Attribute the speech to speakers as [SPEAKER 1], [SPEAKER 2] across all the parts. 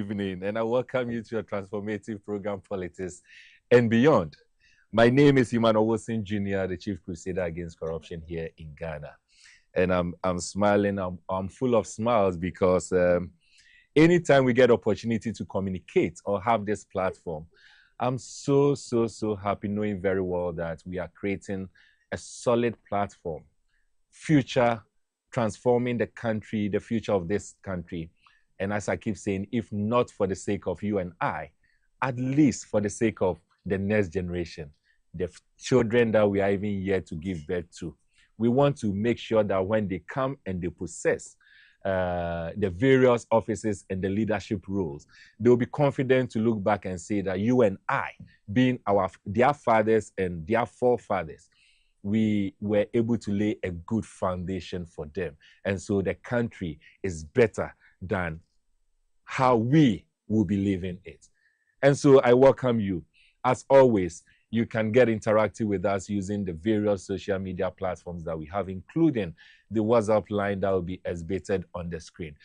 [SPEAKER 1] evening, and I welcome you to your transformative program, Politics and Beyond. My name is Emmanuel Jr., the Chief Crusader Against Corruption here in Ghana. And I'm smiling, I'm full of smiles because anytime we get opportunity to communicate or have this platform, I'm so happy knowing very well that we are creating a solid platform, future transforming the country, the future of this country. And as I keep saying, if not for the sake of you and I, at least for the sake of the next generation, the children that we are even yet to give birth to. We want to make sure that when they come and they possess the various offices and the leadership roles, they'll be confident to look back and say that you and I, being their fathers and their forefathers, we were able to lay a good foundation for them. And so the country is better than how we will be living it. And so I welcome you. As always, you can get interactive with us using the various social media platforms that we have, including the WhatsApp line that will be exhibited on the screen.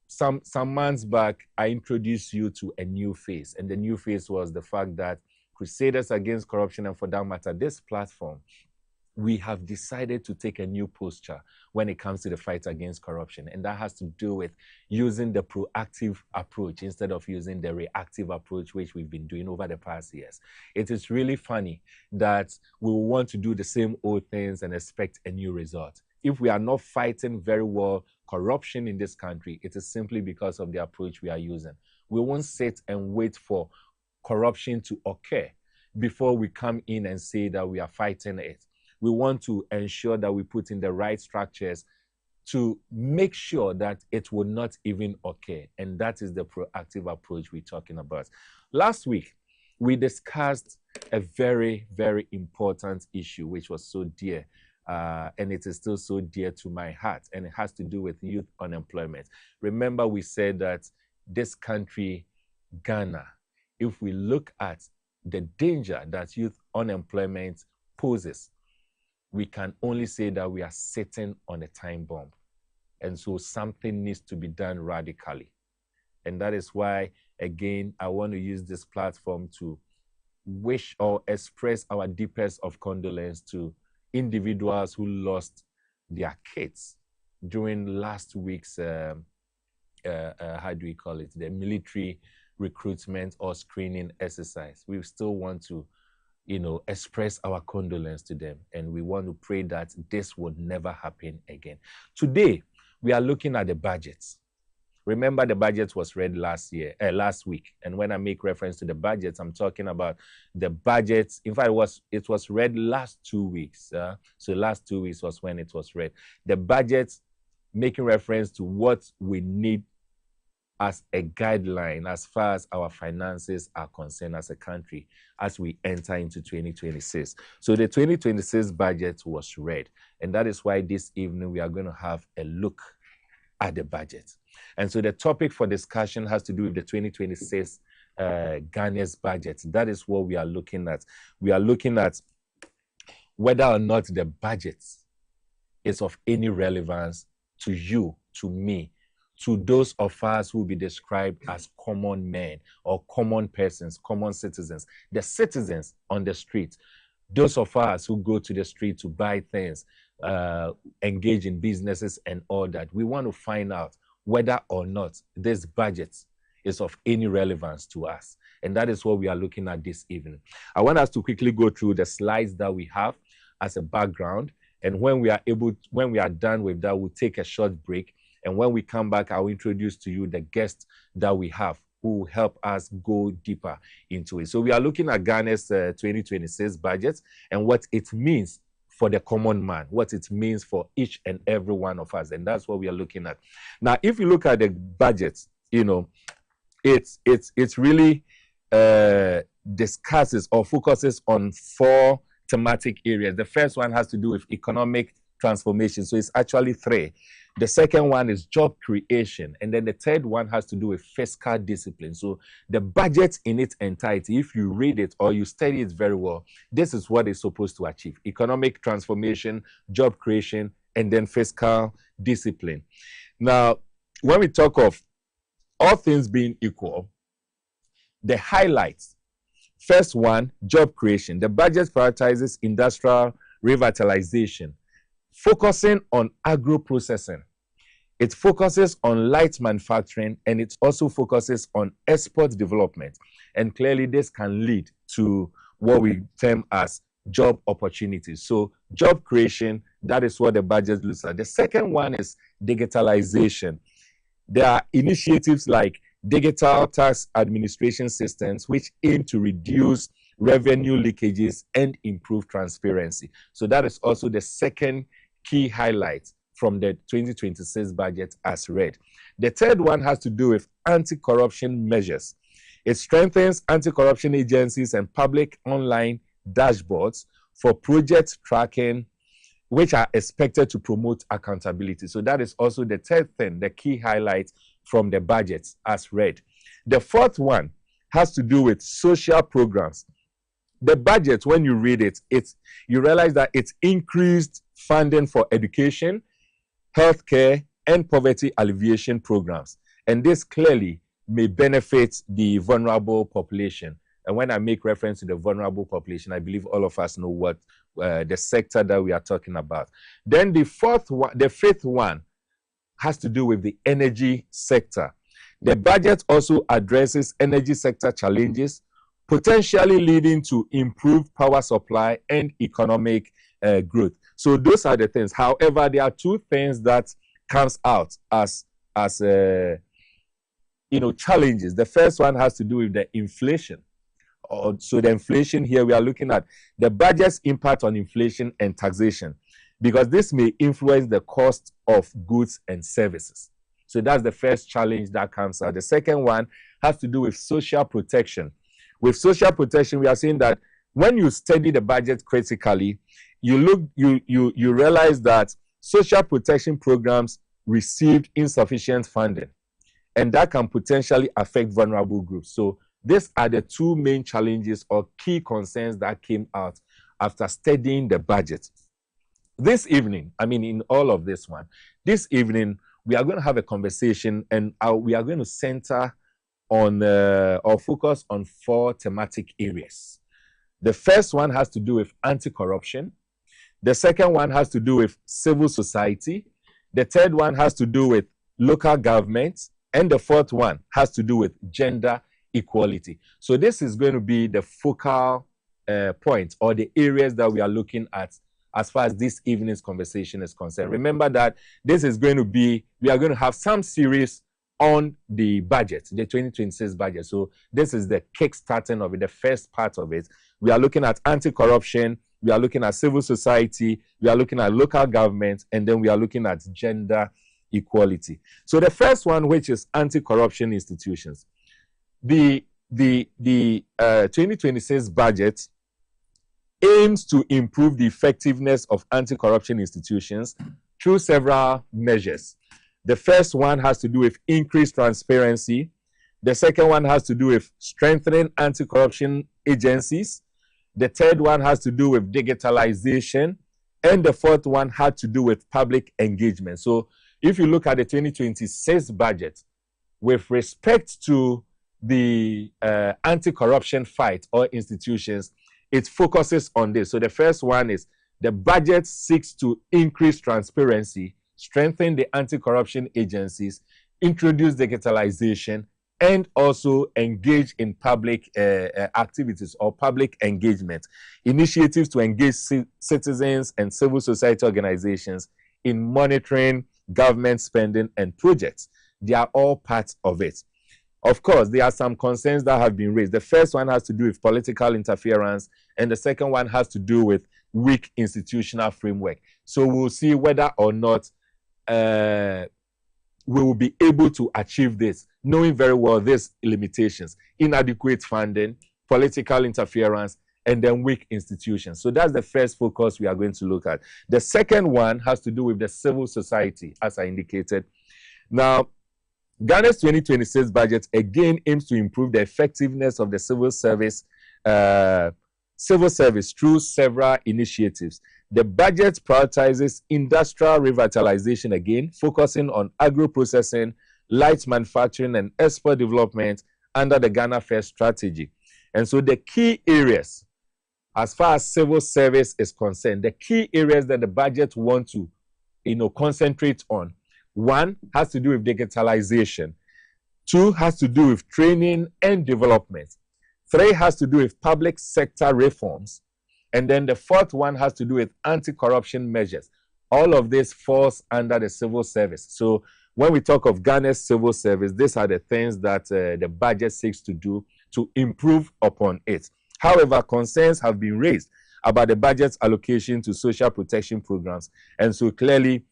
[SPEAKER 1] Some months back, I introduced you to a new face, and the new face was the fact that Crusaders Against Corruption, and for that matter, this platform, we have decided to take a new posture when it comes to the fight against corruption. And that has to do with using the proactive approach instead of using the reactive approach, which we've been doing over the past years. It is really funny that we want to do the same old things and expect a new result. If we are not fighting very well corruption in this country, it is simply because of the approach we are using. We won't sit and wait for corruption to occur before we come in and say that we are fighting it. We want to ensure that we put in the right structures to make sure that it will not even occur. And that is the proactive approach we're talking about. Last week, we discussed a very important issue, which was so dear, and it is still so dear to my heart, and it has to do with youth unemployment. Remember, we said that this country, Ghana, if we look at the danger that youth unemployment poses, we can only say that we are sitting on a time bomb. And so something needs to be done radically. And that is why, again, I want to use this platform to wish or express our deepest of condolence to individuals who lost their kids during last week's, how do we call it, the military recruitment or screening exercise. We still want to express our condolence to them. And we want to pray that this would never happen again. Today, we are looking at the budgets. Remember, the budget was read last week. And when I make reference to the budgets, I'm talking about the budgets. In fact, it was read last 2 weeks. So last 2 weeks was when it was read. The budgets making reference to what we need as a guideline as far as our finances are concerned as a country as we enter into 2026. So the 2026 budget was read, and that is why this evening we are going to have a look at the budget. And so the topic for discussion has to do with the 2026 Ghana's budget. That is what we are looking at. We are looking at whether or not the budget is of any relevance to you, to me, to those of us who will be described as common men or common persons, common citizens, the citizens on the street, those of us who go to the street to buy things, engage in businesses and all that. We want to find out whether or not this budget is of any relevance to us. And that is what we are looking at this evening. I want us to quickly go through the slides that we have as a background. And when we are done with that, we'll take a short break. And when we come back, I'll introduce to you the guests that we have who will help us go deeper into it. So we are looking at Ghana's 2026 budget and what it means for the common man, what it means for each and every one of us. And that's what we are looking at. Now, if you look at the budget, it's really discusses or focuses on 4 thematic areas. The first one has to do with economic transformation. So it's actually 3. The second one is job creation. And then the third one has to do with fiscal discipline. So the budget in its entirety, if you read it or you study it very well, this is what it's supposed to achieve: economic transformation, job creation, and then fiscal discipline. Now, when we talk of all things being equal, the highlights. First one, job creation. The budget prioritizes industrial revitalization, focusing on agro-processing. It focuses on light manufacturing, and it also focuses on export development. And clearly, this can lead to what we term as job opportunities. So job creation, that is what the budget looks like. The second one is digitalization. There are initiatives like digital tax administration systems, which aim to reduce revenue leakages and improve transparency. So that is also the second key highlight from the 2026 budget as read. The third one has to do with anti-corruption measures. It strengthens anti-corruption agencies and public online dashboards for project tracking, which are expected to promote accountability. So that is also the third thing, the key highlight from the budget as read. The fourth one has to do with social programs. The budget, when you read it, you realize that it's increased funding for education, healthcare, and poverty alleviation programs. And this clearly may benefit the vulnerable population. And when I make reference to the vulnerable population, I believe all of us know what the sector that we are talking about. Then the fifth one has to do with the energy sector. The budget also addresses energy sector challenges, potentially leading to improved power supply and economic growth. So those are the things. However, there are two things that comes out as challenges. The first one has to do with the inflation. So the inflation here, we are looking at the budget's impact on inflation and taxation, because this may influence the cost of goods and services. So that's the first challenge that comes out. The second one has to do with social protection. With social protection, we are saying that when you study the budget critically, you realize that social protection programs received insufficient funding, and that can potentially affect vulnerable groups. So these are the two main challenges or key concerns that came out after studying the budget. This evening, in all of this this evening, we are going to have a conversation, and we are going to center on or focus on 4 thematic areas. The first one has to do with anti-corruption. The second one has to do with civil society. The third one has to do with local government. And the fourth one has to do with gender equality. So this is going to be the focal point, or the areas that we are looking at as far as this evening's conversation is concerned. Remember that this is going to be, we are going to have some series on the budget, the 2026 budget. So this is the kick-starting of it, the first part of it. We are looking at anti-corruption, we are looking at civil society, we are looking at local government, and then we are looking at gender equality. So the first one, which is anti-corruption institutions. The 2026 budget aims to improve the effectiveness of anti-corruption institutions through several measures. The first one has to do with increased transparency. The second one has to do with strengthening anti-corruption agencies. The third one has to do with digitalization. And the fourth one had to do with public engagement. So if you look at the 2026 budget, with respect to the anti-corruption fight or institutions, it focuses on this. So the first one is the budget seeks to increase transparency, strengthen the anti-corruption agencies, introduce digitalization, and also engage in public activities or public engagement. Initiatives to engage citizens and civil society organizations in monitoring government spending and projects. They are all parts of it. Of course, there are some concerns that have been raised. The first one has to do with political interference, and the second one has to do with weak institutional framework. So we'll see whether or not we will be able to achieve this, knowing very well these limitations: inadequate funding, political interference, and then weak institutions. So that's the first focus we are going to look at. The second one has to do with the civil society, as I indicated. Now, Ghana's 2026 budget again aims to improve the effectiveness of the civil service through several initiatives. The budget prioritizes industrial revitalization again, focusing on agro-processing, light manufacturing, and export development under the Ghana First strategy. And so the key areas, as far as civil service is concerned, the key areas that the budget want to, concentrate on, one has to do with digitalization. Two has to do with training and development. Three has to do with public sector reforms. And then the fourth one has to do with anti-corruption measures. All of this falls under the civil service. So when we talk of Ghana's civil service, these are the things that the budget seeks to do to improve upon it. However, concerns have been raised about the budget's allocation to social protection programs. And so clearly,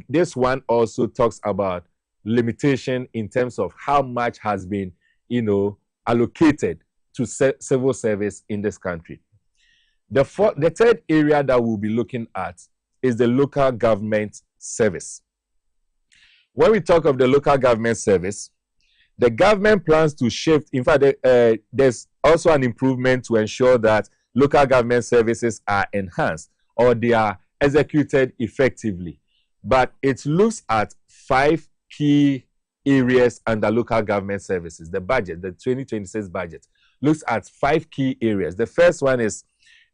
[SPEAKER 1] this one also talks about limitation in terms of how much has been, allocated to civil service in this country. The third area that we'll be looking at is the local government service. When we talk of the local government service, the government plans to shift. In fact, there's also an improvement to ensure that local government services are enhanced or they are executed effectively. But it looks at 5 key areas under local government services. The budget, the 2026 budget, looks at 5 key areas. The first one is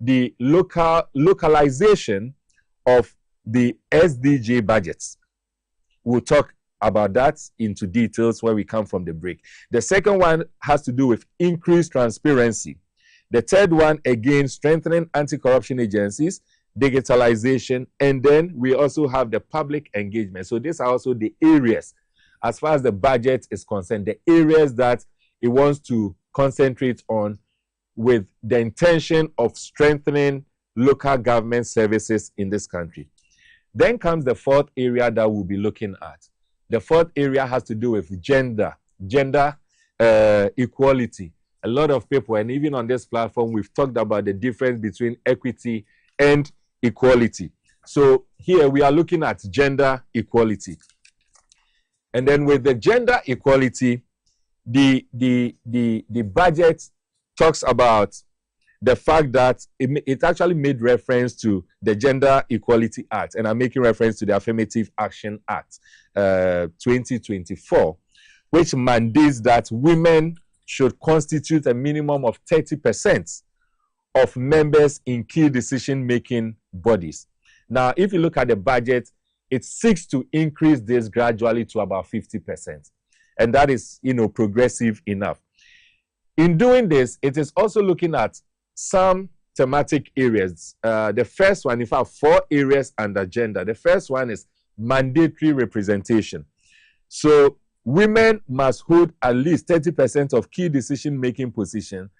[SPEAKER 1] the localization of the SDG budgets. We'll talk about that into details when we come from the break. The second one has to do with increased transparency. The third one, again, strengthening anti-corruption agencies, digitalization, and then we also have the public engagement. So these are also the areas, as far as the budget is concerned, the areas that it wants to concentrate on with the intention of strengthening local government services in this country. Then comes the fourth area that we'll be looking at. The fourth area has to do with gender equality. A lot of people, and even on this platform, we've talked about the difference between equity and equality. So here we are looking at gender equality. And then with the gender equality, the budget talks about the fact that it actually made reference to the Gender Equality Act, and I'm making reference to the Affirmative Action Act 2024, which mandates that women should constitute a minimum of 30% of members in key decision-making bodies. Now, if you look at the budget, it seeks to increase this gradually to about 50%. And that is, progressive enough. In doing this, it is also looking at some thematic areas. The first one, in fact, 4 areas under gender. The first one is mandatory representation. So women must hold at least 30% of key decision-making positions,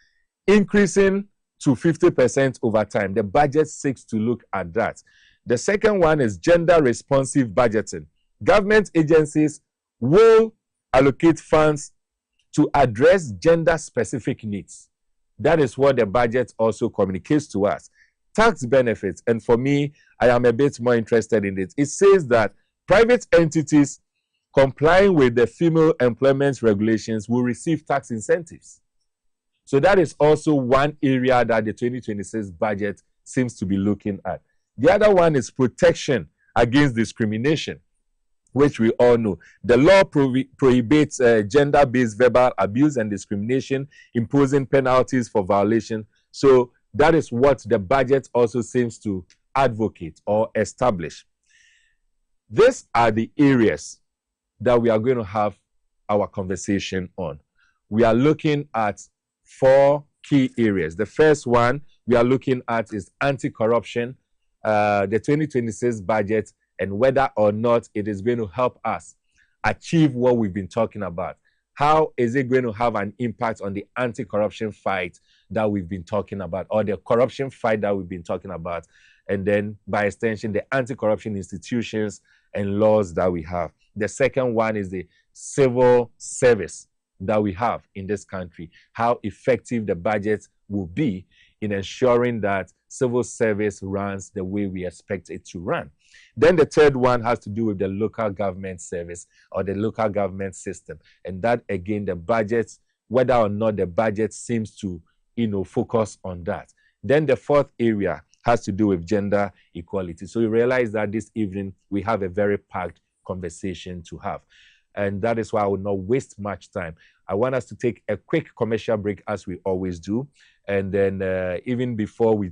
[SPEAKER 1] increasing to 50% over time. The budget seeks to look at that. The second one is gender-responsive budgeting. Government agencies will allocate funds to address gender-specific needs. That is what the budget also communicates to us. Tax benefits, and for me, I am a bit more interested in it. It says that private entities complying with the female employment regulations will receive tax incentives. So that is also one area that the 2026 budget seems to be looking at. The other one is protection against discrimination, which we all know. The law prohibits gender-based verbal abuse and discrimination, imposing penalties for violation. So that is what the budget also seems to advocate or establish. These are the areas that we are going to have our conversation on. We are looking at 4 key areas. The first one we are looking at is anti-corruption, the 2026 budget, and whether or not it is going to help us achieve what we've been talking about. How is it going to have an impact on the anti-corruption fight that we've been talking about, or the corruption fight that we've been talking about, and then by extension, the anti-corruption institutions and laws that we have. The second one is the civil service that we have in this country, how effective the budget will be in ensuring that civil service runs the way we expect it to run. Then the third one has to do with the local government service or the local government system. And that, again, the budget, whether or not the budget seems to, focus on that. Then the fourth area has to do with gender equality. So you realize that this evening we have a very packed conversation to have. And that is why I will not waste much time. I want us to take a quick commercial break, as we always do. And then even before we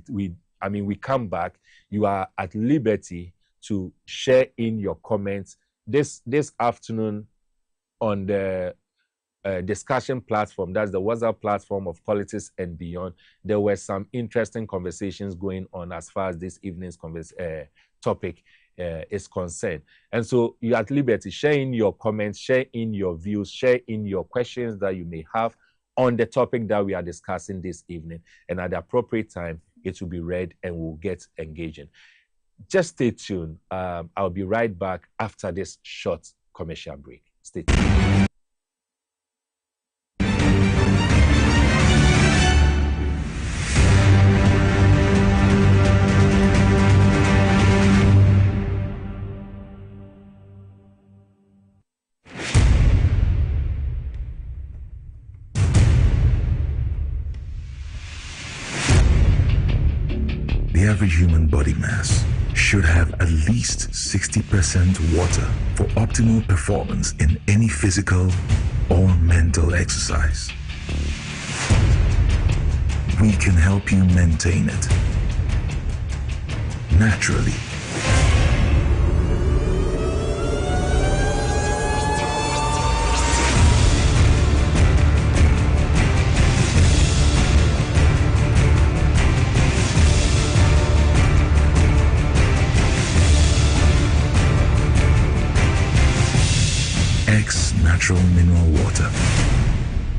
[SPEAKER 1] come back, you are at liberty to share in your comments this afternoon on the discussion platform. That's the WhatsApp platform of Politics and Beyond. There were some interesting conversations going on as far as this evening's topic is concerned. And so you're at liberty, share in your comments, share in your views, share in your questions that you may have on the topic that we are discussing this evening. And at the appropriate time, it will be read and we'll get engaging. Just stay tuned. I'll be right back after this short commercial break. Stay tuned.
[SPEAKER 2] The average human body mass should have at least 60% water for optimal performance in any physical or mental exercise. We can help you maintain it naturally. Natural mineral water.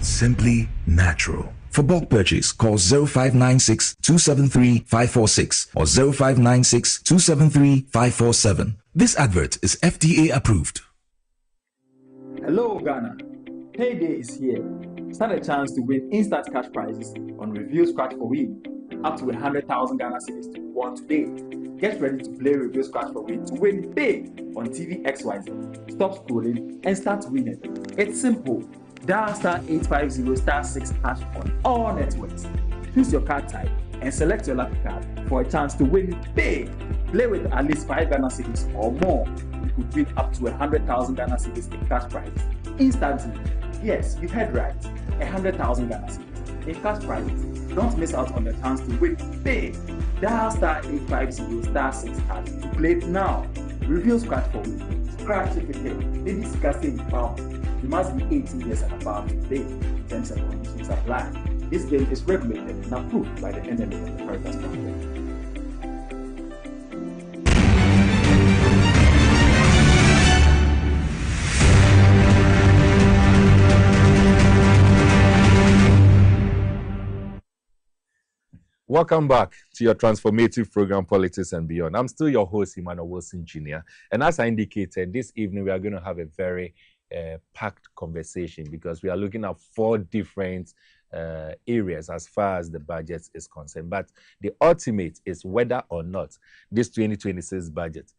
[SPEAKER 2] Simply natural. For bulk purchase, call 0596 273 546 or 0596 273 547. This advert is FDA approved.
[SPEAKER 3] Hello, Ghana. Payday is here. Stand a chance to win instant cash prizes on Review Scratch for Win. Up to 100,000 Ghana cedis to be won today. Get ready to play Review Scratch for Win to win big on TV XYZ. Stop scrolling and start winning. It's simple. Dial *850*6# on all networks. Choose your card type and select your lucky card for a chance to win big. Play with at least 5 Ghana cedis or more. You could win up to 100,000 Ghana cedis in cash prizes instantly. Yes, you heard right. 100,000 Ghana cedis in cash prizes. Don't miss out on the chance to win big. Dial *850*6# to play it now. Review Scratch for Win. Scratch if you can. Maybe discussing pound. You must be 18 years and above to play. Terms and conditions apply. This game is regulated and approved by the NMA and the Caritas Foundation.
[SPEAKER 1] Welcome back to your transformative program, Politics and Beyond. I'm still your host, Emmanuel Jr. And as I indicated, this evening we are going to have a very packed conversation because we are looking at 4 different areas as far as the budget is concerned. But the ultimate is whether or not this 2026 budget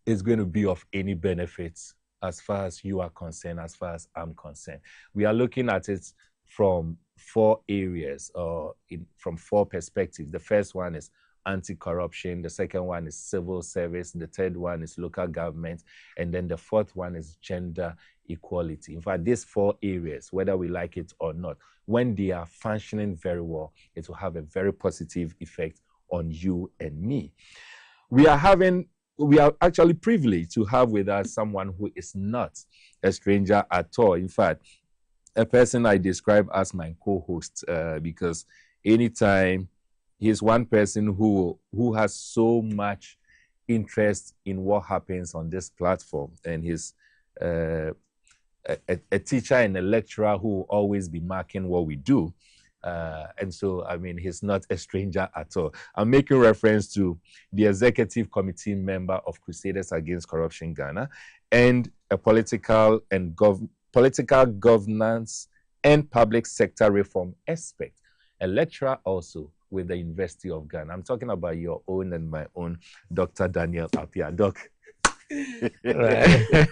[SPEAKER 1] is going to be of any benefits as far as you are concerned, as far as I'm concerned. We are looking at it from 4 areas or from 4 perspectives. The first one is anti-corruption, the second one is civil service, the third one is local government, and then the fourth one is gender equality. In fact, these 4 areas, whether we like it or not, when they are functioning very well, it will have a very positive effect on you and me. We are actually privileged to have with us someone who is not a stranger at all. In fact, a person I describe as my co-host because anytime he's one person who has so much interest in what happens on this platform, and he's a teacher and a lecturer who will always be marking what we do. And so, I mean, he's not a stranger at all. I'm making reference to the executive committee member of Crusaders Against Corruption Ghana and a political governance and public sector reform expert, a lecturer also with the University of Ghana. I'm talking about your own and my own Dr. Daniel Appiah. Doc.
[SPEAKER 4] Right.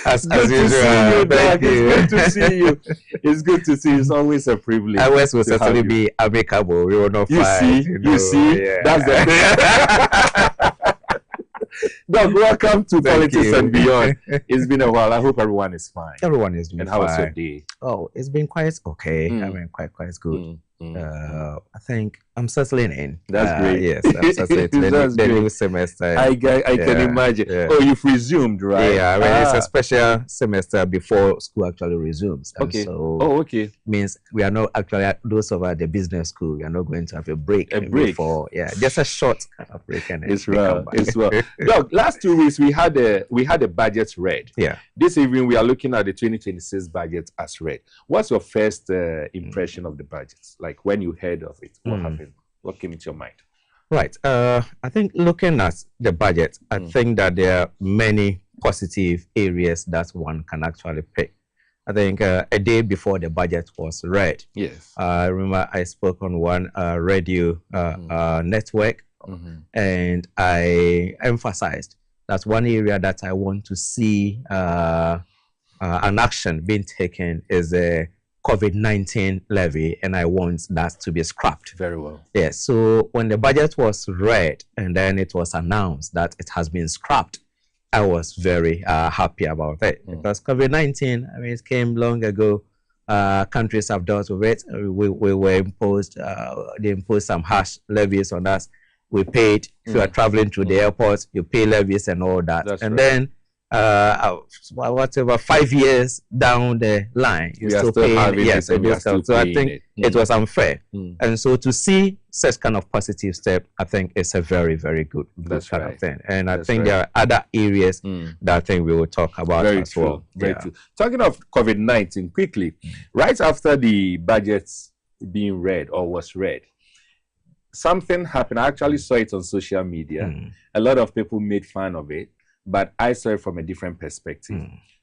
[SPEAKER 4] As usual, thank you.
[SPEAKER 1] It's good to see you. It's good to see you. It's always a privilege.
[SPEAKER 4] Ours will certainly be amicable. We will not fight.
[SPEAKER 1] You see,
[SPEAKER 4] yeah.
[SPEAKER 1] That's the Doc, welcome to
[SPEAKER 4] Thank
[SPEAKER 1] Politics
[SPEAKER 4] you.
[SPEAKER 1] and Beyond. It's been a while. I hope everyone is fine.
[SPEAKER 4] Everyone is doing
[SPEAKER 1] And how was your
[SPEAKER 4] fine.
[SPEAKER 1] day?
[SPEAKER 4] Oh, it's been quite okay. I mean, quite good. I think I'm settling in.
[SPEAKER 1] That's great.
[SPEAKER 4] Yes, I'm settling in
[SPEAKER 1] That's
[SPEAKER 4] the new
[SPEAKER 1] great.
[SPEAKER 4] semester.
[SPEAKER 1] I can imagine.
[SPEAKER 4] Yeah.
[SPEAKER 1] Oh, you've resumed, right?
[SPEAKER 4] Yeah, I mean, it's a special semester before school actually resumes. And
[SPEAKER 1] Okay.
[SPEAKER 4] So
[SPEAKER 1] okay.
[SPEAKER 4] means we are not actually, those of us the business school, we are not going to have a break.
[SPEAKER 1] A break.
[SPEAKER 4] Before, yeah, just a short kind of break. And
[SPEAKER 1] It's
[SPEAKER 4] then we come
[SPEAKER 1] well.
[SPEAKER 4] back.
[SPEAKER 1] It's well. Doc, last 2 weeks we had a budget read.
[SPEAKER 4] Yeah.
[SPEAKER 1] This evening we are looking at the 2026 budget as read. What's your first impression of the budget? Like when you heard of it, what happened? What came into your mind?
[SPEAKER 4] Right. I think looking at the budget, I think that there are many positive areas that one can actually pick. I think a day before the budget was read,
[SPEAKER 1] Yes.
[SPEAKER 4] I remember I spoke on one radio network, and I emphasized that one area that I want to see an action being taken is a COVID-19 levy, and I want that to be scrapped.
[SPEAKER 1] Very well.
[SPEAKER 4] Yes. So when the budget was read and then it was announced that it has been scrapped, I was very happy about it because COVID-19, I mean, it came long ago. Countries have dealt with it. We were imposed, they imposed some harsh levies on us. We paid. If you are traveling through the airport, you pay levies and all that.
[SPEAKER 1] That's
[SPEAKER 4] and
[SPEAKER 1] right.
[SPEAKER 4] then whatever 5 years down the line, you're
[SPEAKER 1] We are
[SPEAKER 4] still
[SPEAKER 1] still
[SPEAKER 4] paying.
[SPEAKER 1] having
[SPEAKER 4] Yes,
[SPEAKER 1] it and we are still
[SPEAKER 4] so I
[SPEAKER 1] paying
[SPEAKER 4] think
[SPEAKER 1] it.
[SPEAKER 4] it was unfair. And so to see such kind of positive step, I think it's a very, very good
[SPEAKER 1] That's
[SPEAKER 4] kind
[SPEAKER 1] right.
[SPEAKER 4] of thing. And I
[SPEAKER 1] That's
[SPEAKER 4] think
[SPEAKER 1] right.
[SPEAKER 4] there are other areas that I think we will talk about
[SPEAKER 1] Very
[SPEAKER 4] as
[SPEAKER 1] true.
[SPEAKER 4] well.
[SPEAKER 1] Very
[SPEAKER 4] Yeah.
[SPEAKER 1] true. Talking of COVID-19, quickly, right after the budgets being read or was read, something happened. I actually saw it on social media. A lot of people made fun of it, but I saw it from a different perspective,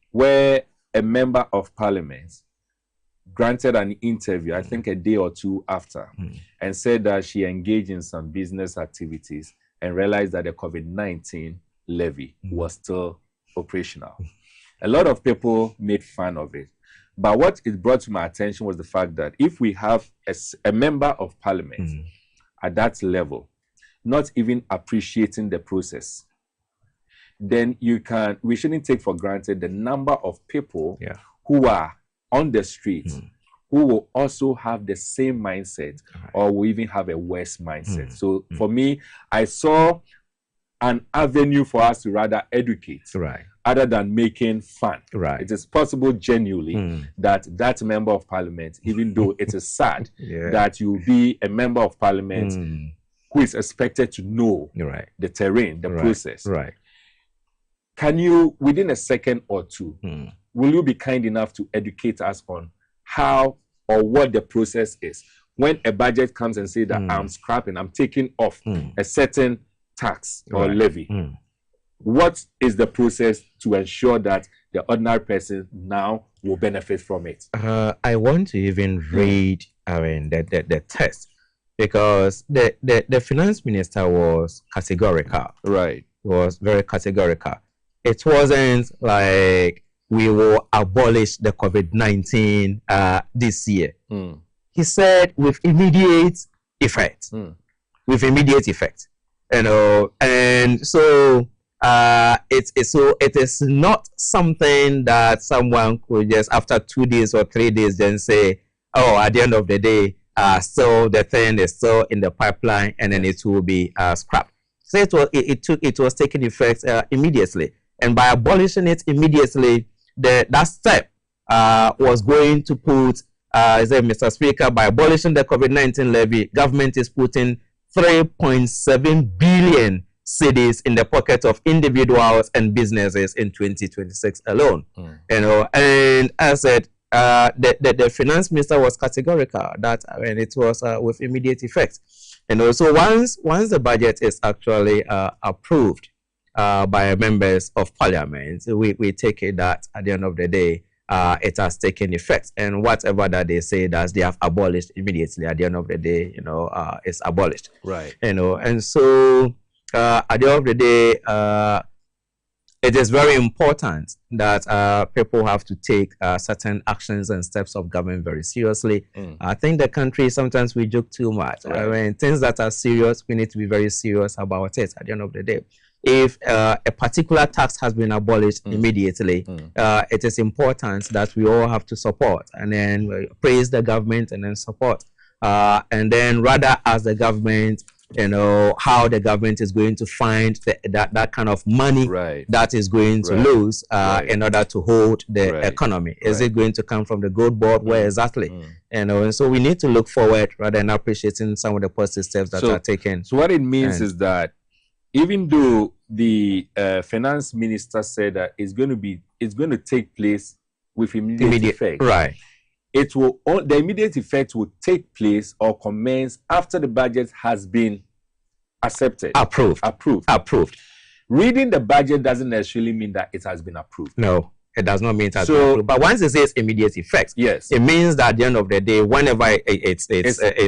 [SPEAKER 1] where a member of parliament granted an interview, I think a day or two after, and said that she engaged in some business activities and realized that the COVID-19 levy was still operational. A lot of people made fun of it. But what it brought to my attention was the fact that if we have a member of parliament at that level, not even appreciating the process, then we shouldn't take for granted the number of people who are on the street who will also have the same mindset or will even have a worse mindset. So for me, I saw an avenue for us to rather educate other than making fun. It is possible genuinely that member of parliament, even though it is sad that you be a member of parliament who is expected to know the terrain, the process. Can you, within a second or two, will you be kind enough to educate us on how or what the process is? When a budget comes and say that I'm scrapping, I'm taking off a certain tax or levy, what is the process to ensure that the ordinary person now will benefit from it?
[SPEAKER 4] I want to even read the text, because the finance minister was categorical. Was very categorical. It wasn't like we will abolish the COVID-19 this year. He said with immediate effect. With immediate effect. You know, and so it is not something that someone could just after 2 days or 3 days then say, oh, at the end of the day, so the thing is still in the pipeline and then it will be scrapped. So it was taking effect immediately. And by abolishing it immediately, that step was going to put, Mr. Speaker, by abolishing the COVID-19 levy, government is putting 3.7 billion cedis in the pocket of individuals and businesses in 2026 alone. You know, and as I said, the finance minister was categorical that it was with immediate effect. And also once the budget is actually approved by members of parliament, we take it that at the end of the day, it has taken effect, and whatever that they say that they have abolished immediately at the end of the day, you know, it's abolished. You know, and so at the end of the day, it is very important that people have to take certain actions and steps of government very seriously. I think the country, sometimes we joke too much. I mean, things that are serious, we need to be very serious about it at the end of the day. if a particular tax has been abolished immediately, it is important that we all have to support and then praise the government and then support. And then rather ask the government, how the government is going to find that kind of money that is going to lose in order to hold the economy. Is it going to come from the gold board? Where exactly? And so we need to look forward rather than appreciating some of the positive steps that are taken.
[SPEAKER 1] So what it means is that even though the finance minister said that it's going to take place with immediate effect, it will, the immediate effect will take place or commence after the budget has been accepted.
[SPEAKER 4] Approved.
[SPEAKER 1] Reading the budget doesn't necessarily mean that it has been approved.
[SPEAKER 4] No, it does not mean it has been approved. But once it says immediate effect,
[SPEAKER 1] yes,
[SPEAKER 4] it means that at the end of the day, whenever it's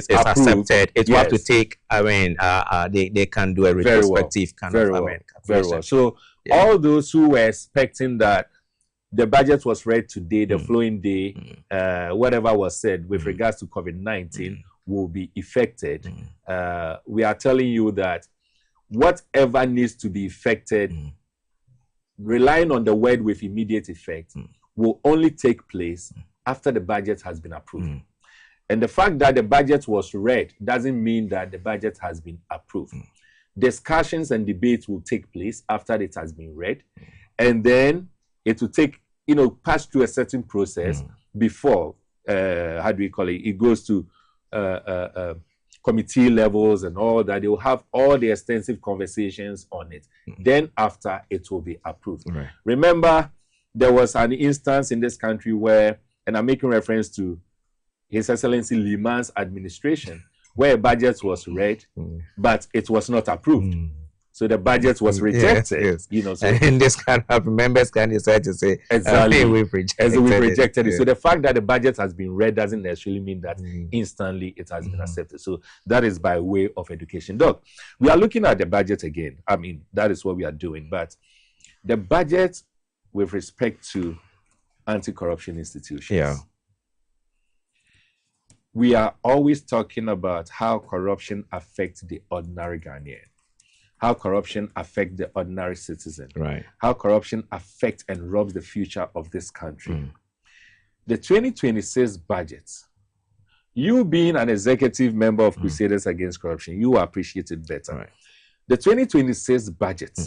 [SPEAKER 4] accepted, it will have to take, they can do a retrospective kind of
[SPEAKER 1] very well. So all those who were expecting that the budget was read today, the following day, whatever was said with regards to COVID-19 will be effected. We are telling you that whatever needs to be effected, relying on the word with immediate effect, will only take place after the budget has been approved. And the fact that the budget was read doesn't mean that the budget has been approved. Discussions and debates will take place after it has been read, and then it will take, pass through a certain process before, it goes to committee levels and all that. They will have all the extensive conversations on it. Then after, it will be approved. Remember, there was an instance in this country where, and I'm making reference to His Excellency Liman's administration, where a budget was read, but it was not approved. So the budget was rejected.
[SPEAKER 4] So and this kind of members can decide to say,
[SPEAKER 1] exactly,
[SPEAKER 4] we've rejected
[SPEAKER 1] it. So the fact that the budget has been read doesn't necessarily mean that instantly it has been accepted. So that is by way of education. Doc, we are looking at the budget again. I mean, that is what we are doing. But the budget with respect to anti-corruption institutions. We are always talking about how corruption affects the ordinary Ghanaian. How corruption affects the ordinary citizen. How corruption affects and robs the future of this country. The 2026 budget, you being an executive member of Crusaders Against Corruption, you appreciate it better. The 2026 budget,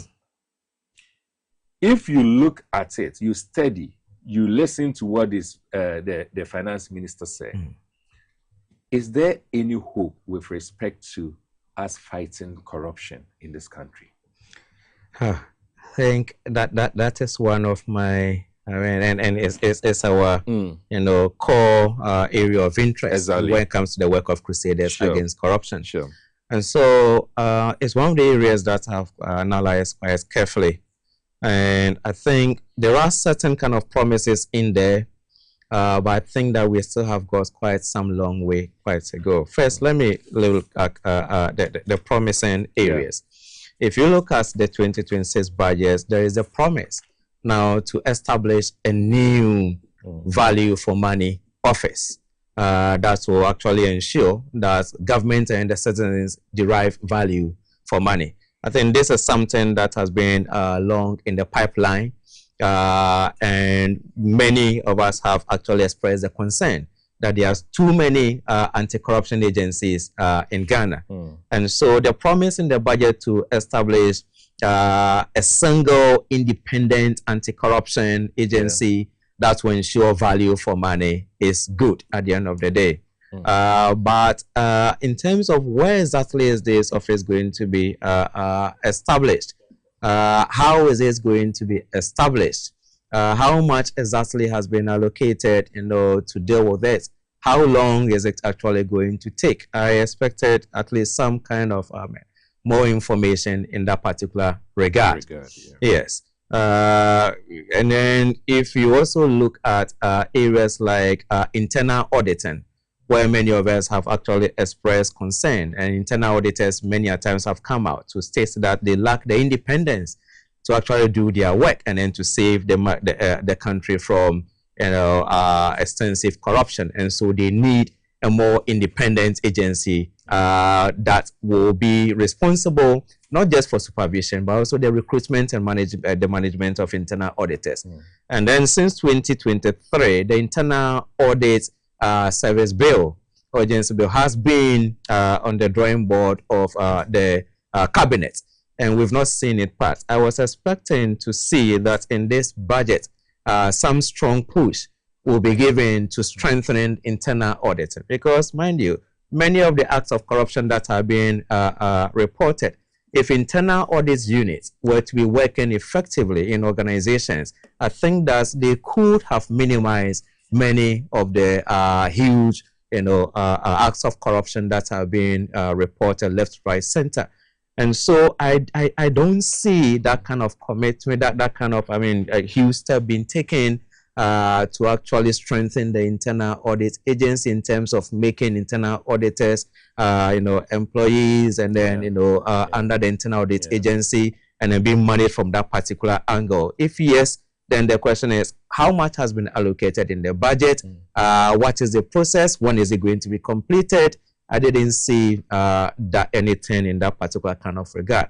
[SPEAKER 1] if you look at it, you study, you listen to what is the finance minister said, is there any hope with respect to us fighting corruption in this country?
[SPEAKER 4] I think that is one of my, and it's our core area of interest when it comes to the work of Crusaders Against Corruption. And so it's one of the areas that I've analyzed quite carefully, and I think there are certain kind of promises in there. But I think that we still have got quite some long way to go. First, let me look at the promising areas. If you look at the 2026 budget, there is a promise now to establish a new value for money office that will actually ensure that government and the citizens derive value for money. I think this is something that has been long in the pipeline. And many of us have actually expressed the concern that there's too many anti-corruption agencies in Ghana. And so the promise in the budget to establish a single independent anti-corruption agency that will ensure value for money is good at the end of the day. But in terms of where exactly is this office going to be established, how is this going to be established? How much exactly has been allocated, to deal with it? How long is it actually going to take? I expected at least some kind of more information in that particular regard. Yes. And then if you also look at areas like internal auditing, where many of us have actually expressed concern, and internal auditors many a times have come out to state that they lack the independence to actually do their work and then to save the country from extensive corruption, and so they need a more independent agency that will be responsible not just for supervision, but also the recruitment and the management of internal auditors. And then since 2023, the Internal Audit Service Bill, or agency bill, has been on the drawing board of the cabinet, and we've not seen it pass. I was expecting to see that in this budget, some strong push will be given to strengthening internal auditing, because, mind you, many of the acts of corruption that are being reported, if internal audit units were to be working effectively in organizations, I think that they could have minimized many of the huge, acts of corruption that are being reported left, right, center. And so I don't see that kind of commitment, that kind of, a huge step being taken to actually strengthen the internal audit agency in terms of making internal auditors, employees, and then, under the internal audit agency, and then being managed from that particular angle. If yes, then the question is, how much has been allocated in the budget? What is the process? When is it going to be completed? I didn't see that anything in that particular kind of regard.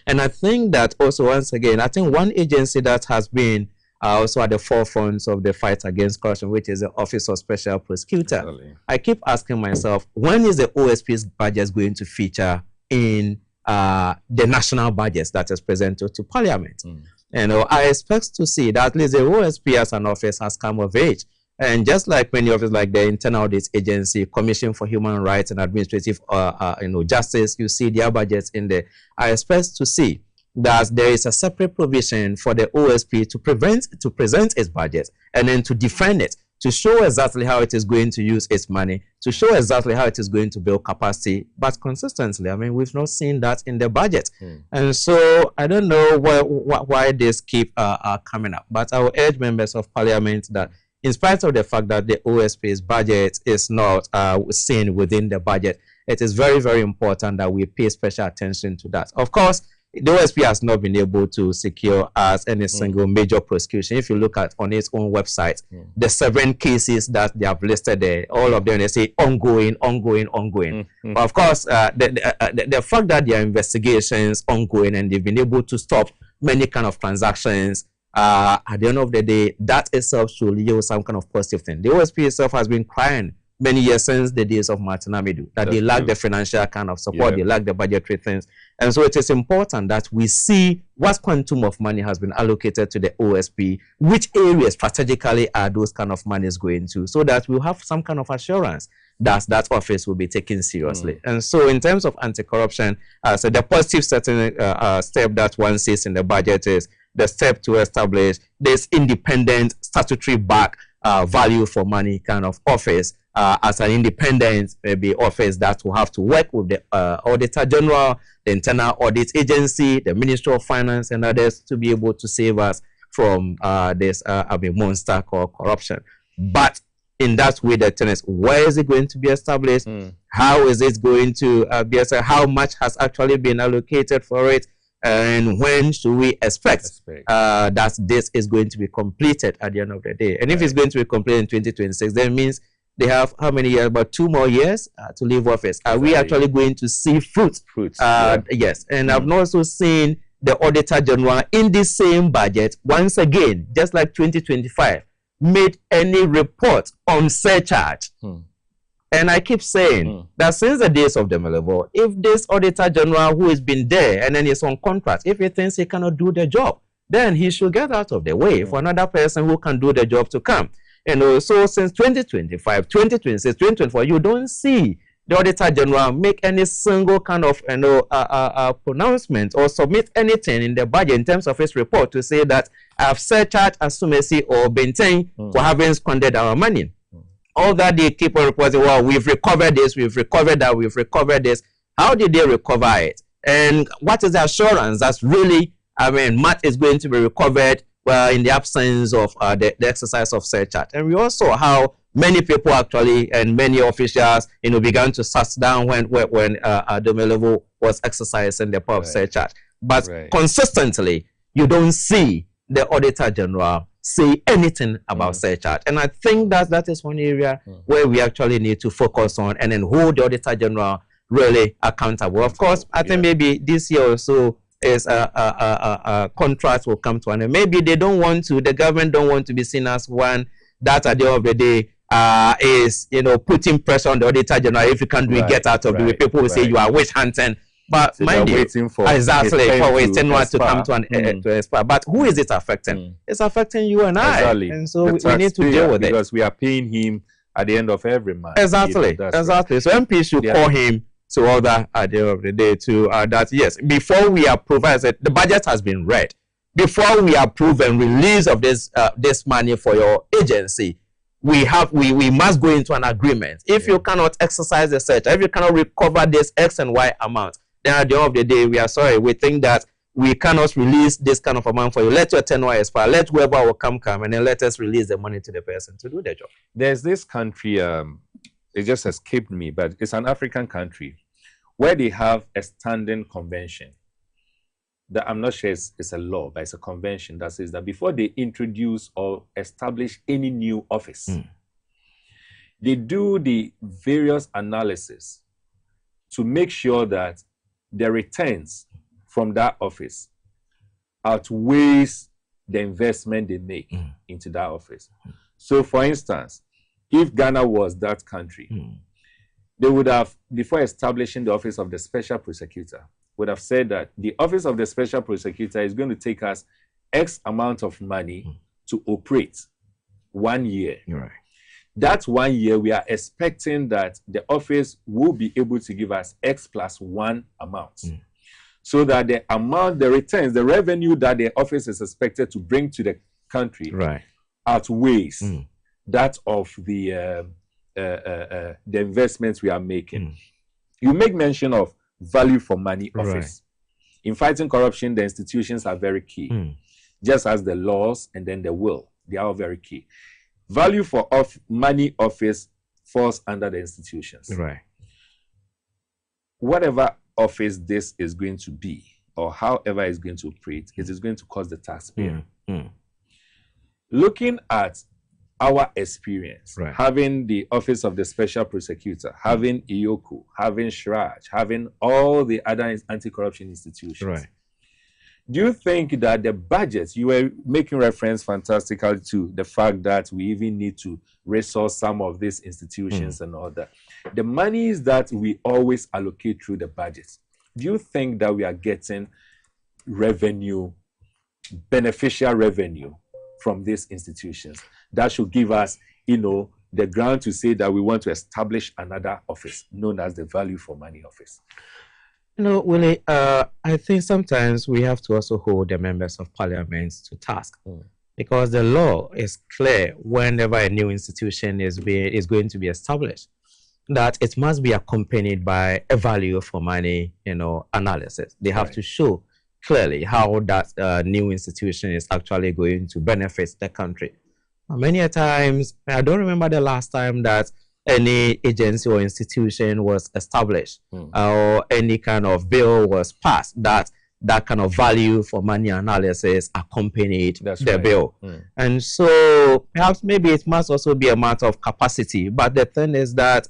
[SPEAKER 4] And I think that also, once again, I think one agency that has been also at the forefront of the fight against corruption, which is the Office of Special Prosecutor. Really? I keep asking myself, when is the OSP's budget going to feature in the national budgets that is presented to Parliament? I expect to see that at least the OSP as an office has come of age. And just like many offices, like the Internal Audit Agency, Commission for Human Rights and Administrative Justice, you see their budgets in there. I expect to see that there is a separate provision for the OSP to present its budget and then to defend it, to show exactly how it is going to use its money, to show exactly how it is going to build capacity. But consistently, we've not seen that in the budget. And so I don't know why this keep coming up. But I will urge members of Parliament that in spite of the fact that the OSP's budget is not seen within the budget, it is very, very important that we pay special attention to that. Of course, the OSP has not been able to secure us any single major prosecution. If you look at on its own website, the 7 cases that they have listed there, all of them, they say ongoing. But of course, the fact that there are investigations ongoing and they've been able to stop many kind of transactions, at the end of the day, that itself should yield some kind of positive thing. The OSP itself has been crying many years since the days of Martin Amidu, that they lack the financial kind of support, they lack the budgetary things. And so it is important that we see what quantum of money has been allocated to the OSP, which areas strategically are those kind of monies going to, so that we'll have some kind of assurance that that office will be taken seriously. And so in terms of anti-corruption, so the positive certain step that one sees in the budget is the step to establish this independent statutory back value for money kind of office, as an independent maybe office that will have to work with the Auditor General, the Internal Audit Agency, the Ministry of Finance, and others to be able to save us from this monster called corruption. But in that way, the tennis, where is it going to be established? How is it going to be established? How much has actually been allocated for it? And when should we expect that this is going to be completed at the end of the day? And if it's going to be completed in 2026, then it means they have how many years? About 2 more years to leave office. Are we actually going to see fruits? Yes. And I've also seen the Auditor General in the same budget, once again, just like 2025, made any report on surcharge. And I keep saying that since the days of the Melevo, if this Auditor General who has been there and then is on contract, if he thinks he cannot do the job, then he should get out of the way for another person who can do the job to come. So since 2025, 2026, 2024, you don't see the Auditor General make any single kind of pronouncement or submit anything in the budget in terms of his report to say that I've surcharged Asumesi or Benteng for having squandered our money. All that they keep on reporting, well, we've recovered this, we've recovered that, we've recovered this. How did they recover it? And what is the assurance that really, math is going to be recovered in the absence of the exercise of surcharge? And we also saw how many people actually and many officials, began to sit down when the level was exercising the power of surcharge. But consistently, you don't see the Auditor General say anything about surcharge. And I think that is one area where we actually need to focus on and then hold the Auditor General really accountable. Of course, I think maybe this year also is a contract will come to an end. Maybe they don't want to, the government don't want to be seen as one that at the end of the day is, you know, putting pressure on the Auditor General. If you can't do it, get out of the way. People will say you are witch hunting. But so mind you, waiting for exactly for waiting to come to an to expire. But who is it affecting? It's affecting you and I.
[SPEAKER 1] Exactly.
[SPEAKER 4] And so we need to deal with it
[SPEAKER 1] because we are paying him at the end of every month.
[SPEAKER 4] Exactly. You know, exactly. Right. So MP should call him to order at the end of the day to that yes, before we approve, as I said, the budget has been read. Before we approve and release of this this money for your agency, we must go into an agreement. If you cannot exercise the search, if you cannot recover this X and Y amount, then at the end of the day, we are sorry. We think that we cannot release this kind of amount for you. Let your tenure expire. Let whoever will come, and then let us release the money to the person to do their job.
[SPEAKER 1] There's this country, it just escaped me, but it's an African country where they have a standing convention. That I'm not sure it's a law, but it's a convention that says that before they introduce or establish any new office, they do the various analysis to make sure that the returns from that office outweighs the investment they make into that office. So for instance, if Ghana was that country, they would have, before establishing the office of the special prosecutor, would have said that the office of the special prosecutor is going to take us X amount of money to operate 1 year.
[SPEAKER 4] Right.
[SPEAKER 1] That 1 year, we are expecting that the office will be able to give us X plus 1 amount. So that the amount, the returns, the revenue that the office is expected to bring to the country outweighs that of the investments we are making. You make mention of value for money office. In fighting corruption, the institutions are very key. Just as the laws and then the will, they are all very key. Value for money office falls under the institutions.
[SPEAKER 4] Right.
[SPEAKER 1] Whatever office this is going to be, or however it's going to operate, it is going to cost the taxpayer. Looking at our experience, having the Office of the Special Prosecutor, having IOCO, having SHRAJ, having all the other anti-corruption institutions, do you think that the budget, you were making reference fantastically to the fact that we even need to resource some of these institutions and all that, the monies that we always allocate through the budget, do you think that we are getting revenue, beneficial revenue from these institutions that should give us, you know, the ground to say that we want to establish another office known as the value for money office?
[SPEAKER 4] You know, Willie, I think sometimes we have to also hold the members of parliament to task because the law is clear whenever a new institution is going to be established, that it must be accompanied by a value for money, you know, analysis. They have to show clearly how that new institution is actually going to benefit the country. Many a times, I don't remember the last time that any agency or institution was established or any kind of bill was passed that kind of value for money analysis accompanied the bill. And so perhaps maybe it must also be a matter of capacity. But the thing is that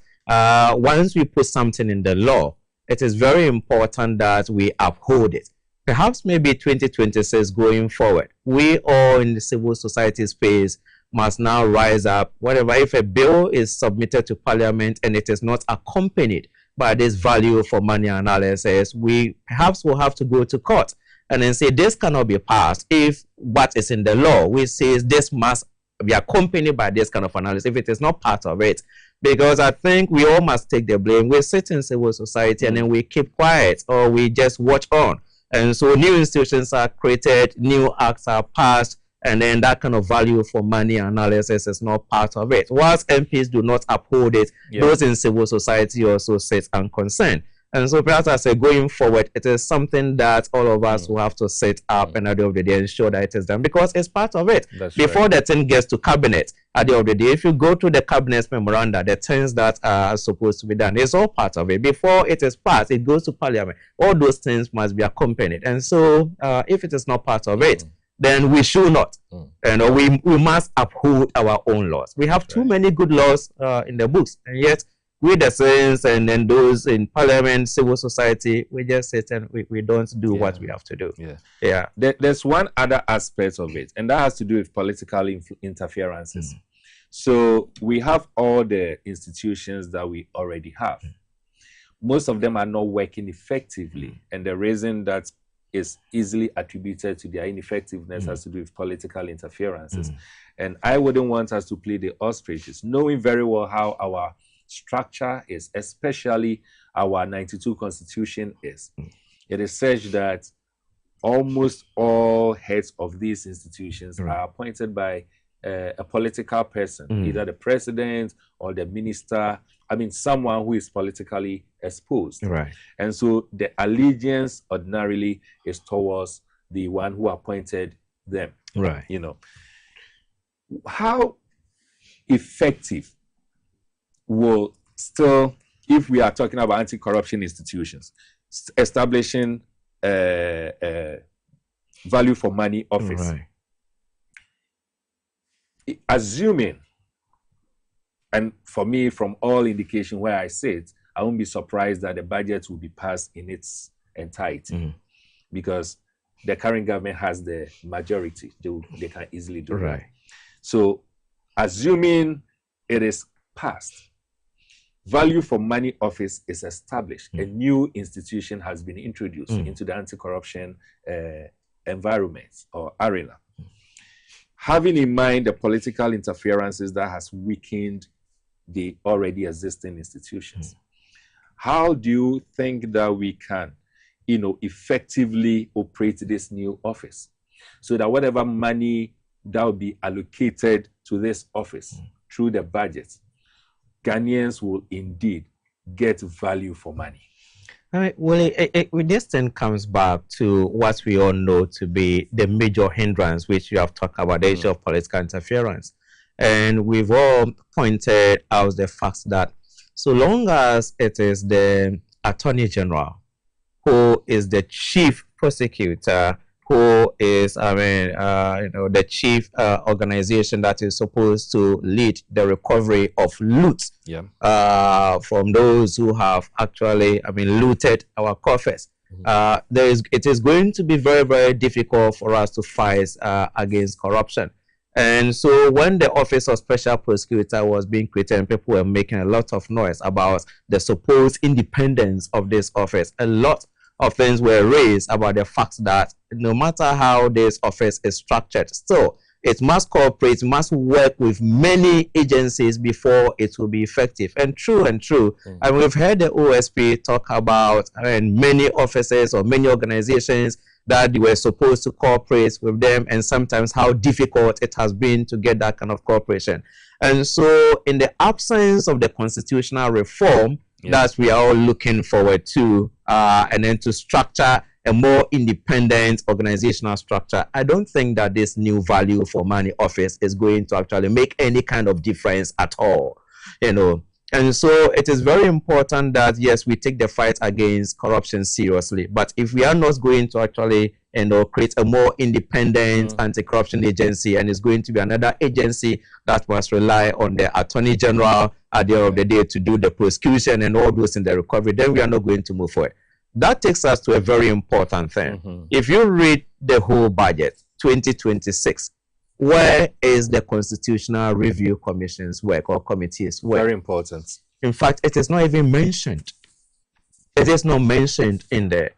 [SPEAKER 4] once we put something in the law, it is very important that we uphold it. Perhaps maybe 2026 going forward, we all in the civil society space must now rise up. Whatever, if a bill is submitted to parliament and it is not accompanied by this value for money analysis, we perhaps will have to go to court and then say this cannot be passed if what is in the law, which says this must be accompanied by this kind of analysis, if it is not part of it. Because I think we all must take the blame. We sit in civil society and then we keep quiet or we just watch on. And so new institutions are created, new acts are passed, and then that kind of value for money analysis is not part of it. Whilst MPs do not uphold it, those in civil society also sit unconcerned. And so perhaps I say going forward, it is something that all of us will have to sit up and at the end of the day ensure that it is done because it's part of it. Before the thing gets to cabinet, at the end of the day, if you go to the cabinet's memoranda, the things that are supposed to be done, it's all part of it. Before it is passed, it goes to parliament. All those things must be accompanied. And so if it is not part of it, then we should not. You know, we must uphold our own laws. We have too many good laws in the books, and yet we the citizens and then those in parliament, civil society, we just sit and we don't do what we have to do.
[SPEAKER 1] There's one other aspect of it, and that has to do with political interferences. So we have all the institutions that we already have. Most of them are not working effectively, and the reason that is easily attributed to their ineffectiveness has to do with political interferences. And I wouldn't want us to play the ostriches, knowing very well how our structure is, especially our 92 Constitution is. It is such that almost all heads of these institutions are appointed by a political person, either the president or the minister. I mean, someone who is politically exposed. And so the allegiance ordinarily is towards the one who appointed them. You know, how effective will still, if we are talking about anti-corruption institutions, establishing value for money office, assuming, and for me, from all indication where I sit, I won't be surprised that the budget will be passed in its entirety, because the current government has the majority. They can easily do that. So, assuming it is passed, value for money office is established. A new institution has been introduced into the anti-corruption environment or arena. Having in mind the political interferences that has weakened the already existing institutions, how do you think that we can, you know, effectively operate this new office so that whatever money that will be allocated to this office through the budget, Ghanaians will indeed get value for money?
[SPEAKER 4] Well, this thing comes back to what we all know to be the major hindrance, which you have talked about, the issue of political interference. And we've all pointed out the fact that so long as it is the Attorney General who is the chief prosecutor, who is, the chief organization that is supposed to lead the recovery of loot from those who have actually, looted our coffers. It is going to be very, very difficult for us to fight against corruption. And so when the Office of Special Prosecutor was being created and people were making a lot of noise about the supposed independence of this office, a lot of things were raised about the fact that no matter how this office is structured, still it must cooperate, must work with many agencies before it will be effective. And true. And we've heard the OSP talk about many offices or many organizations that they were supposed to cooperate with them, and sometimes how difficult it has been to get that kind of cooperation. And so in the absence of the constitutional reform that we are all looking forward to, and then to structure a more independent organizational structure, I don't think that this new value for money office is going to actually make any kind of difference at all, you know. And so it is very important that, yes, we take the fight against corruption seriously. But if we are not going to actually, create a more independent anti-corruption agency, and it's going to be another agency that must rely on the Attorney General at the end of the day to do the prosecution and all those in the recovery, then we are not going to move forward. That takes us to a very important thing. If you read the whole budget, 2026, where is the Constitutional Review Commission's work or committee's work?
[SPEAKER 1] Very important.
[SPEAKER 4] In fact, it is not even mentioned. It is not mentioned in there.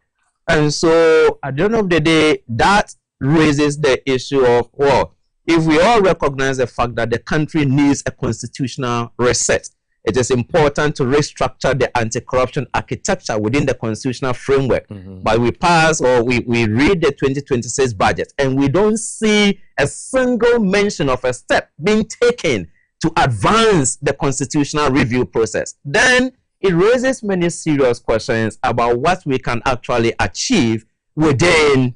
[SPEAKER 4] And so, at the end of the day, that raises the issue of, well, if we all recognize the fact that the country needs a constitutional reset, it is important to restructure the anti-corruption architecture within the constitutional framework. But we pass or we read the 2026 budget and we don't see a single mention of a step being taken to advance the constitutional review process. Then it raises many serious questions about what we can actually achieve within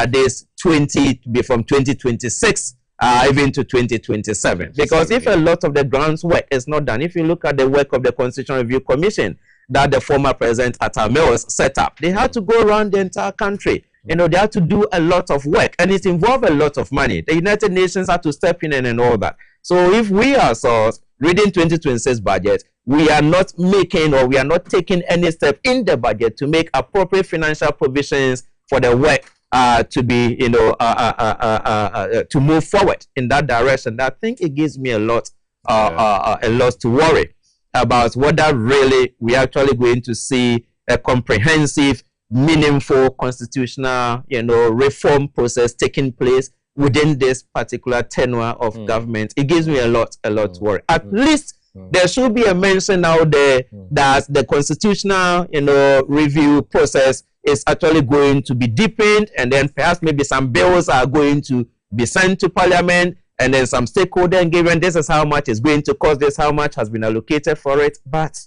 [SPEAKER 4] this from 2026 even to 2027. Because if a lot of the groundwork is not done, if you look at the work of the Constitutional Review Commission that the former President Atta Mills set up, they had to go around the entire country you know, they have to do a lot of work, and it involves a lot of money. The United Nations have to step in and all that. So if we ourselves, reading 2026 budget, we are not making, or we are not taking any step in the budget to make appropriate financial provisions for the work to be, you know, to move forward in that direction, I think it gives me a lot to worry about whether really we are actually going to see a comprehensive, meaningful constitutional, you know, reform process taking place within this particular tenure of government. It gives me a lot to worry. At least there should be a mention out there that the constitutional, you know, review process is actually going to be deepened, and then perhaps maybe some bills are going to be sent to Parliament, and then some stakeholder engagement. This is how much it's going to cost. This how much has been allocated for it. But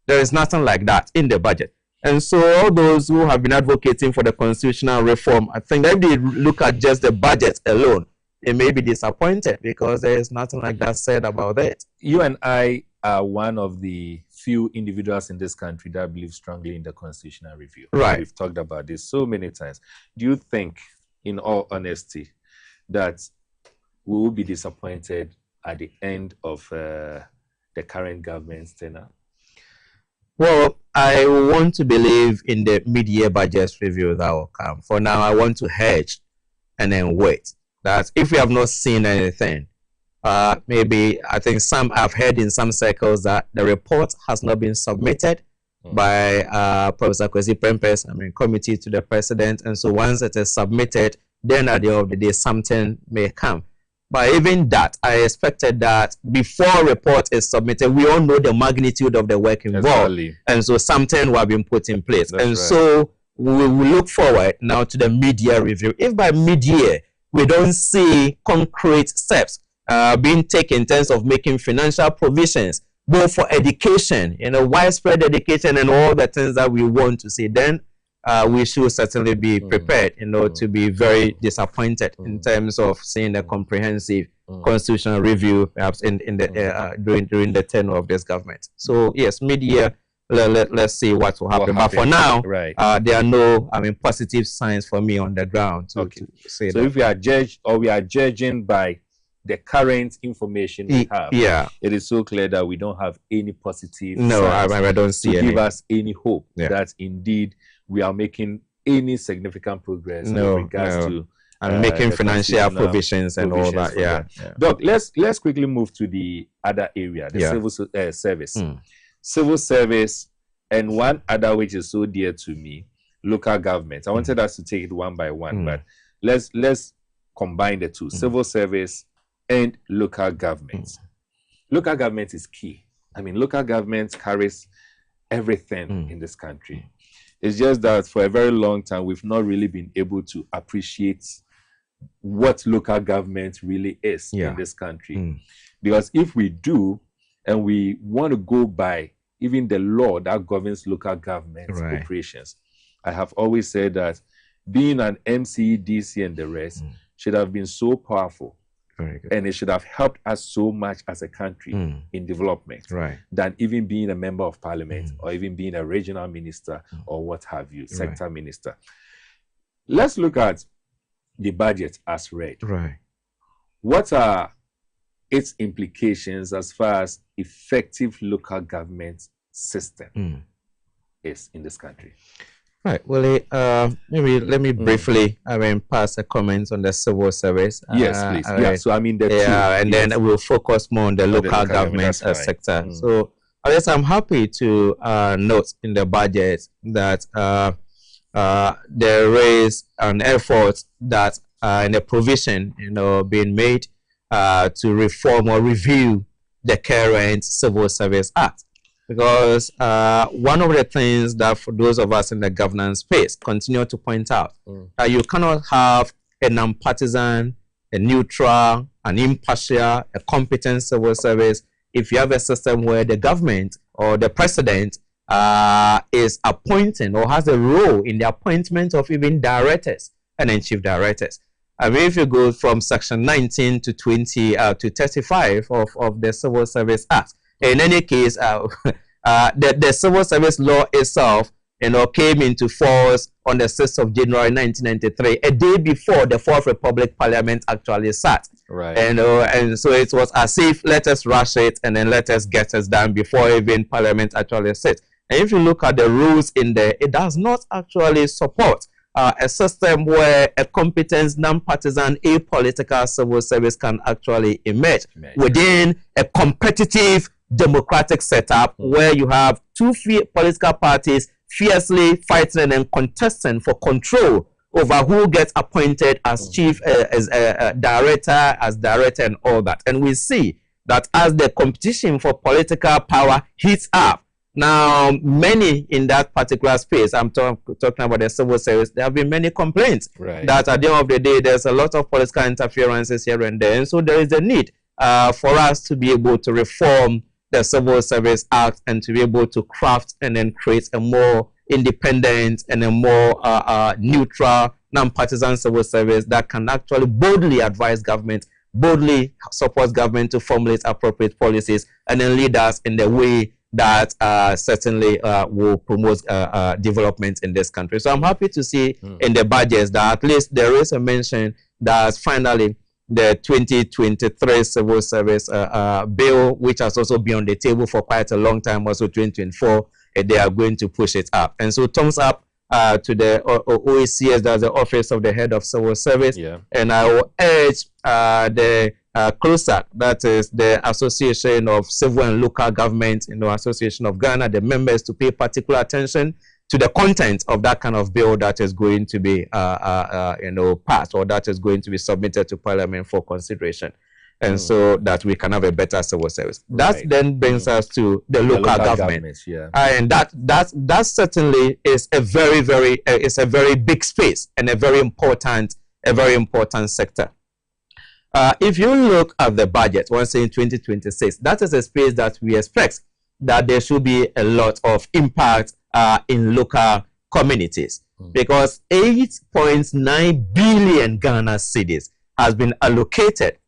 [SPEAKER 4] there is nothing like that in the budget. And so all those who have been advocating for the constitutional reform, I think if they look at just the budget alone, they may be disappointed because there is nothing like that said about it.
[SPEAKER 1] You and I are one of the few individuals in this country that believe strongly in the constitutional review.
[SPEAKER 4] Right.
[SPEAKER 1] We've talked about this so many times. Do you think, in all honesty, that we will be disappointed at the end of the current government's tenure?
[SPEAKER 4] Well, I want to believe in the mid-year budget review that will come. For now, I want to hedge and then wait. That if we have not seen anything, maybe I think I've heard in some circles that the report has not been submitted by Professor Kwesi Prempeh's committee to the president. And so once it is submitted, then at the end of the day, something may come. But even that, I expected that before a report is submitted, we all know the magnitude of the work involved.
[SPEAKER 1] Exactly.
[SPEAKER 4] And so something will have been put in place.
[SPEAKER 1] That's
[SPEAKER 4] and
[SPEAKER 1] right.
[SPEAKER 4] So we will look forward now to the mid-year review. If by mid-year we don't see concrete steps being taken in terms of making financial provisions, both for education, you know, widespread education and all the things that we want to see, then we should certainly be prepared, you know, to be very disappointed in terms of seeing a comprehensive constitutional review, perhaps in the during the tenure of this government. So yes, mid-year, let's see what will happen. But for now,
[SPEAKER 1] right.
[SPEAKER 4] There are no, positive signs for me on the ground to say
[SPEAKER 1] so
[SPEAKER 4] that.
[SPEAKER 1] if we are judging by the current information we have, it is so clear that we don't have any positive signs
[SPEAKER 4] I don't see
[SPEAKER 1] to
[SPEAKER 4] any.
[SPEAKER 1] give us any hope that indeed we are making any significant progress in regards to
[SPEAKER 4] making financial provisions and all that. Yeah.
[SPEAKER 1] Doc, let's quickly move to the other area, the civil service. Civil service, and one other which is so dear to me, local government. I wanted us to take it one by one, but let's combine the two, civil service and local government. Local government is key. Local government carries everything in this country. It's just that for a very long time, we've not really been able to appreciate what local government really is in this country. Because if we do, and we want to go by even the law that governs local government operations, I have always said that being an MC, DC, and the rest should have been so powerful. And it should have helped us so much as a country in development than even being a member of parliament or even being a regional minister or what have you, sector minister. Let's look at the budget as read. What are its implications as far as effective local government system is in this country?
[SPEAKER 4] Right. Well, maybe let me briefly, pass a comment on the civil service.
[SPEAKER 1] Yes, please. So the two.
[SPEAKER 4] And then we'll focus more on the local government sector. So I guess I'm happy to note in the budget that there is an effort that in a provision, being made to reform or review the current Civil Service Act. Because one of the things that for those of us in the governance space continue to point out, you cannot have a non-partisan, a neutral, an impartial, a competent civil service if you have a system where the government or the president is appointing or has a role in the appointment of even directors and then chief directors. If you go from section 19 to 20 to 35 of the Civil Service Act, in any case, the civil service law itself, came into force on the 6th of January 1993, a day before the Fourth Republic Parliament actually sat.
[SPEAKER 1] Right.
[SPEAKER 4] And so it was as if let us rush it and then let us get us done before even Parliament actually sits. And if you look at the rules in there, it does not actually support a system where a competent, non-partisan, apolitical civil service can actually emerge within a competitive democratic setup where you have two political parties fiercely fighting and contesting for control over who gets appointed as chief, as director, and all that. And we see that as the competition for political power heats up, now many in that particular space, I'm talking about the civil service, there have been many complaints that at the end of the day, there's a lot of political interferences here and there. And so there is a need for us to be able to reform the Civil Service Act and to be able to craft and then create a more independent and a more neutral, non-partisan civil service that can actually boldly advise government, boldly support government to formulate appropriate policies, and then lead us in the way that certainly will promote development in this country. So I'm happy to see in the budgets that at least there is a mention that finally the 2023 Civil Service bill, which has also been on the table for quite a long time, also 2024, they are going to push it up. And so thumbs up to the OECS, that's the Office of the Head of Civil Service. And I will urge the CLOSAC, that is the Association of Civil and Local Government, Association of Ghana, the members to pay particular attention to the content of that kind of bill that is going to be passed, or that is going to be submitted to Parliament for consideration, and so that we can have a better civil service. That then brings us to the local government, and that certainly is a very big space and a very important sector. If you look at the budget, once in 2026, that is a space that we expect that there should be a lot of impact in local communities, because 8.9 billion Ghana cedis has been allocated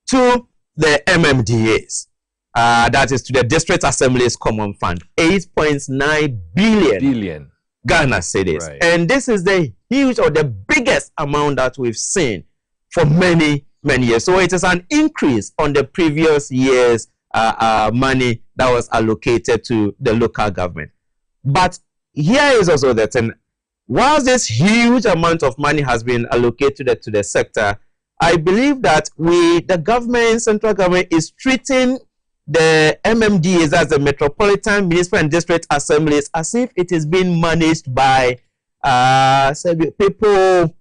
[SPEAKER 4] to the MMDAs, that is to the District Assemblies Common Fund, 8.9 billion Ghana cedis. And this is the huge, or the biggest amount that we've seen for many years. So it is an increase on the previous year's money that was allocated to the local government. But here is also the thing. While this huge amount of money has been allocated to the sector, I believe that the government, central government, is treating the MMDAs, as the Metropolitan, Municipal and District Assemblies, as if it is being managed by people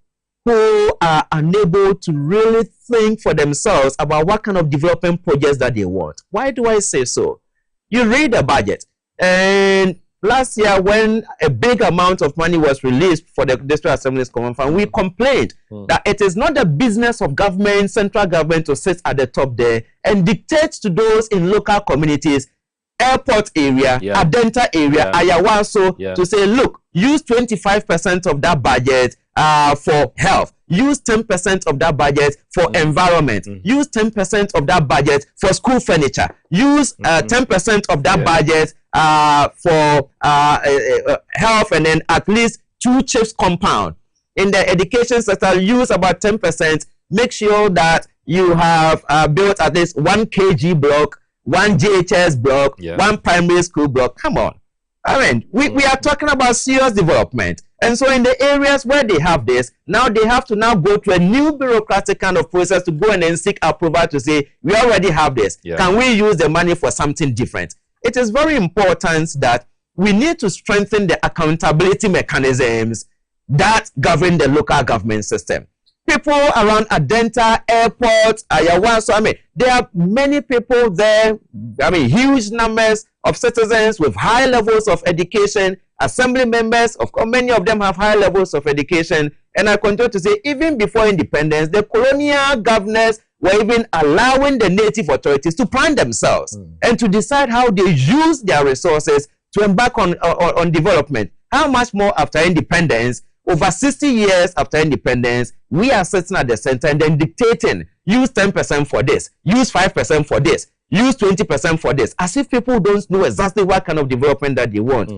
[SPEAKER 4] who are unable to really think for themselves about what kind of development projects that they want. Why do I say so? You read the budget, and last year when a big amount of money was released for the District Assemblies Common Fund, we complained that it is not the business of government, central government, to sit at the top there and dictate to those in local communities, airport area, Adenta area, Ayawaso, to say, look, use 25% of that budget for health, use 10% of that budget for environment, use 10% of that budget for school furniture, use 10% of that budget for health, and then at least 2 chiefs compound. In the education sector, use about 10%. Make sure that you have built at least 1 KG block, 1 JHS block, 1 primary school block. Come on. I mean, we are talking about serious development. And so in the areas where they have this, now they have to now go to a new bureaucratic kind of process to go and then seek approval to say, we already have this. Can we use the money for something different? It is very important that we need to strengthen the accountability mechanisms that govern the local government system. People around Adenta, Airport, Ayawaso, I mean, there are many people there, I mean, huge numbers of citizens with high levels of education, assembly members, of course, many of them have high levels of education. And I continue to say, even before independence, the colonial governors were even allowing the native authorities to plan themselves and to decide how they use their resources to embark on development. How much more after independence? Over 60 years after independence, we are sitting at the center and then dictating, use 10% for this, use 5% for this, use 20% for this, as if people don't know exactly what kind of development that they want.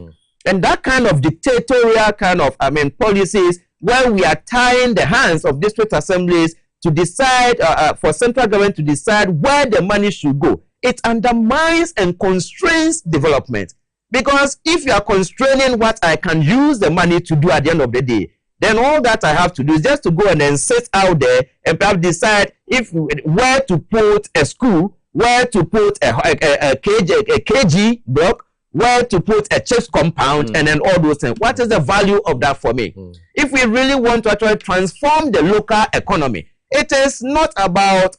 [SPEAKER 4] And that kind of dictatorial kind of, policies where we are tying the hands of district assemblies to decide, for central government to decide where the money should go, it undermines and constrains development. Because if you are constraining what I can use the money to do at the end of the day, then all that I have to do is just to go and then sit out there and perhaps decide where to put a school, where to put a KG block, where to put a church compound, and then all those things. What is the value of that for me? If we really want to actually transform the local economy, it is not about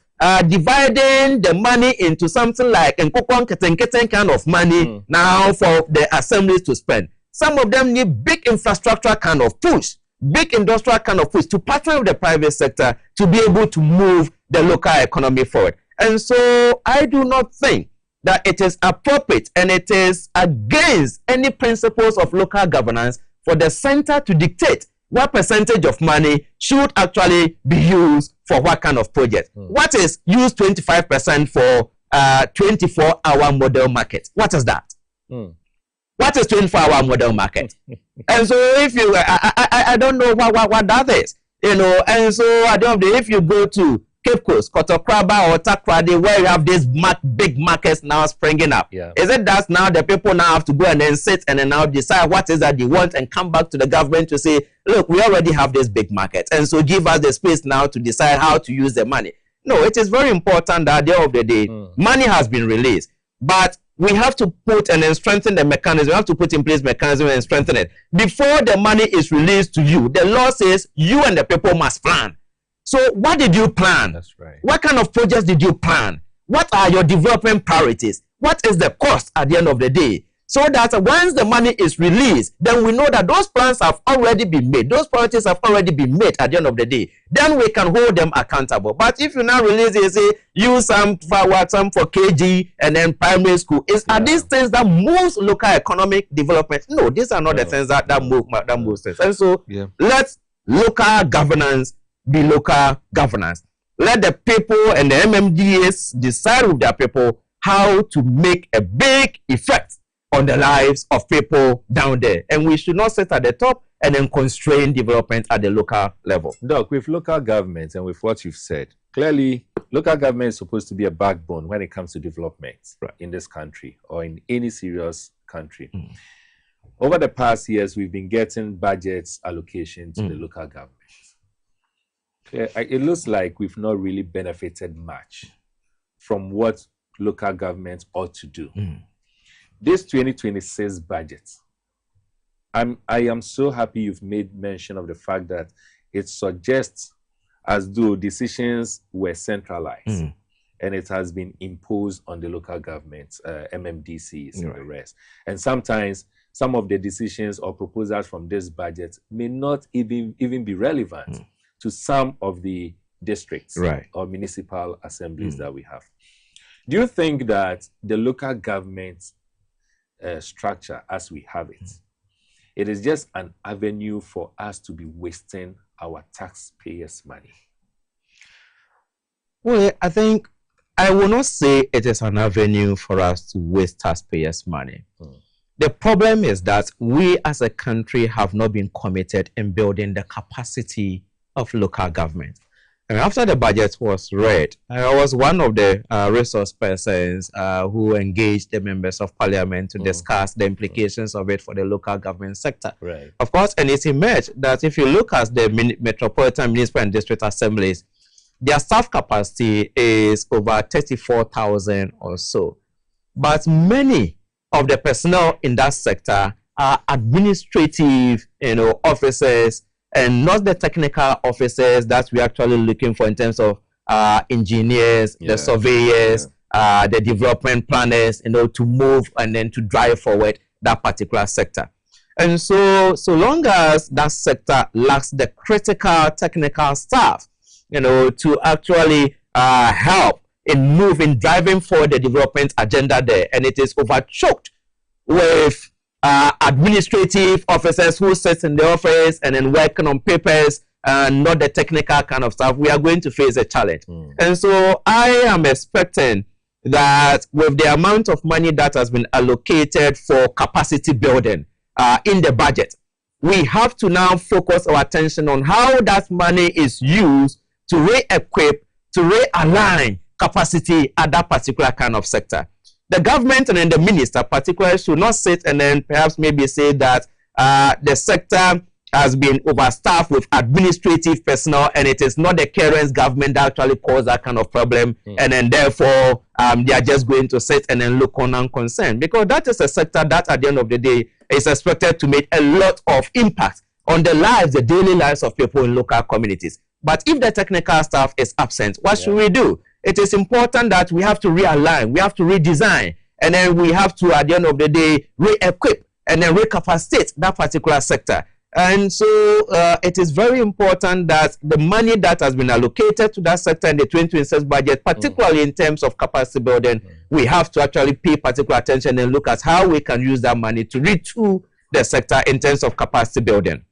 [SPEAKER 4] dividing the money into something like nkukon kind of money now for the assemblies to spend. Some of them need big infrastructure kind of push, big industrial kind of push to partner with the private sector to be able to move the local economy forward. And so I do not think that it is appropriate and it is against any principles of local governance for the center to dictate what percentage of money should actually be used for what kind of project. What is use 25% for 24-hour model market? What is that? What is 24-hour model market? And so if you, I don't know what that is, and so I don't know if you go to Cape Coast, Kotokraba or Takrady, where you have these big markets now springing up. Is it that now the people now have to go and then sit and then now decide what is that they want and come back to the government to say, look, we already have this big market, and so give us the space now to decide how to use the money? No, it is very important that at the end of the day, money has been released, but we have to put and then strengthen the mechanism. We have to put in place mechanism and strengthen it. Before the money is released to you, the law says you and the people must plan. So what did you plan?
[SPEAKER 1] That's right.
[SPEAKER 4] What kind of projects did you plan? What are your development priorities? What is the cost at the end of the day? So that once the money is released, then we know that those plans have already been made. Those priorities have already been made at the end of the day. Then we can hold them accountable. But if you now release it, say, use some for KG and then primary school, are these things that moves local economic development? No, these are not the things that move things. And so let local governance be local governance. Let the people and the MMDAs decide with their people how to make a big effect on the lives of people down there. And we should not sit at the top and then constrain development at the local level.
[SPEAKER 1] Doc, with local governments and with what you've said, clearly local government is supposed to be a backbone when it comes to development in this country or in any serious country. Over the past years, we've been getting budgets allocation to the local government. It looks like we've not really benefited much from what local governments ought to do. This 2026 budget, I am so happy you've made mention of the fact that it suggests as though decisions were centralized and it has been imposed on the local governments, MMDCs and the rest. And sometimes some of the decisions or proposals from this budget may not even be relevant to some of the districts or municipal assemblies that we have. Do you think that the local government structure as we have it, it is just an avenue for us to be wasting our taxpayers' money?
[SPEAKER 4] Well, I think I will not say it is an avenue for us to waste taxpayers' money. The problem is that we as a country have not been committed in building the capacity of local government. And after the budget was read, I was one of the resource persons who engaged the members of parliament to discuss the implications of it for the local government sector. Of course, and it's emerged that if you look at the metropolitan, municipal and district assemblies, their staff capacity is over 34,000 or so. But many of the personnel in that sector are administrative, officers, and not the technical officers that we're actually looking for in terms of engineers, the surveyors, the development planners, to move and then to drive forward that particular sector. And so long as that sector lacks the critical technical staff, to actually help in moving, driving forward the development agenda there, and it is overchoked with administrative officers who sit in the office and then working on papers and not the technical kind of stuff, we are going to face a challenge. And so I am expecting that with the amount of money that has been allocated for capacity building, in the budget. We have to now focus our attention on how that money is used to re-equip, to realign capacity at that particular kind of sector. The government and then the minister particularly should not sit and then perhaps maybe say that the sector has been overstaffed with administrative personnel and it is not the current government that actually caused that kind of problem, and then therefore they are just going to sit and then look on unconcerned, because that is a sector that at the end of the day is expected to make a lot of impact on the lives, the daily lives of people in local communities. But if the technical staff is absent, what should we do? It is important that we have to realign, we have to redesign, and then we have to, at the end of the day, re-equip and then recapacitate that particular sector. And so it is very important that the money that has been allocated to that sector in the 2026 budget, particularly in terms of capacity building, we have to actually pay particular attention and look at how we can use that money to retool the sector in terms of capacity building.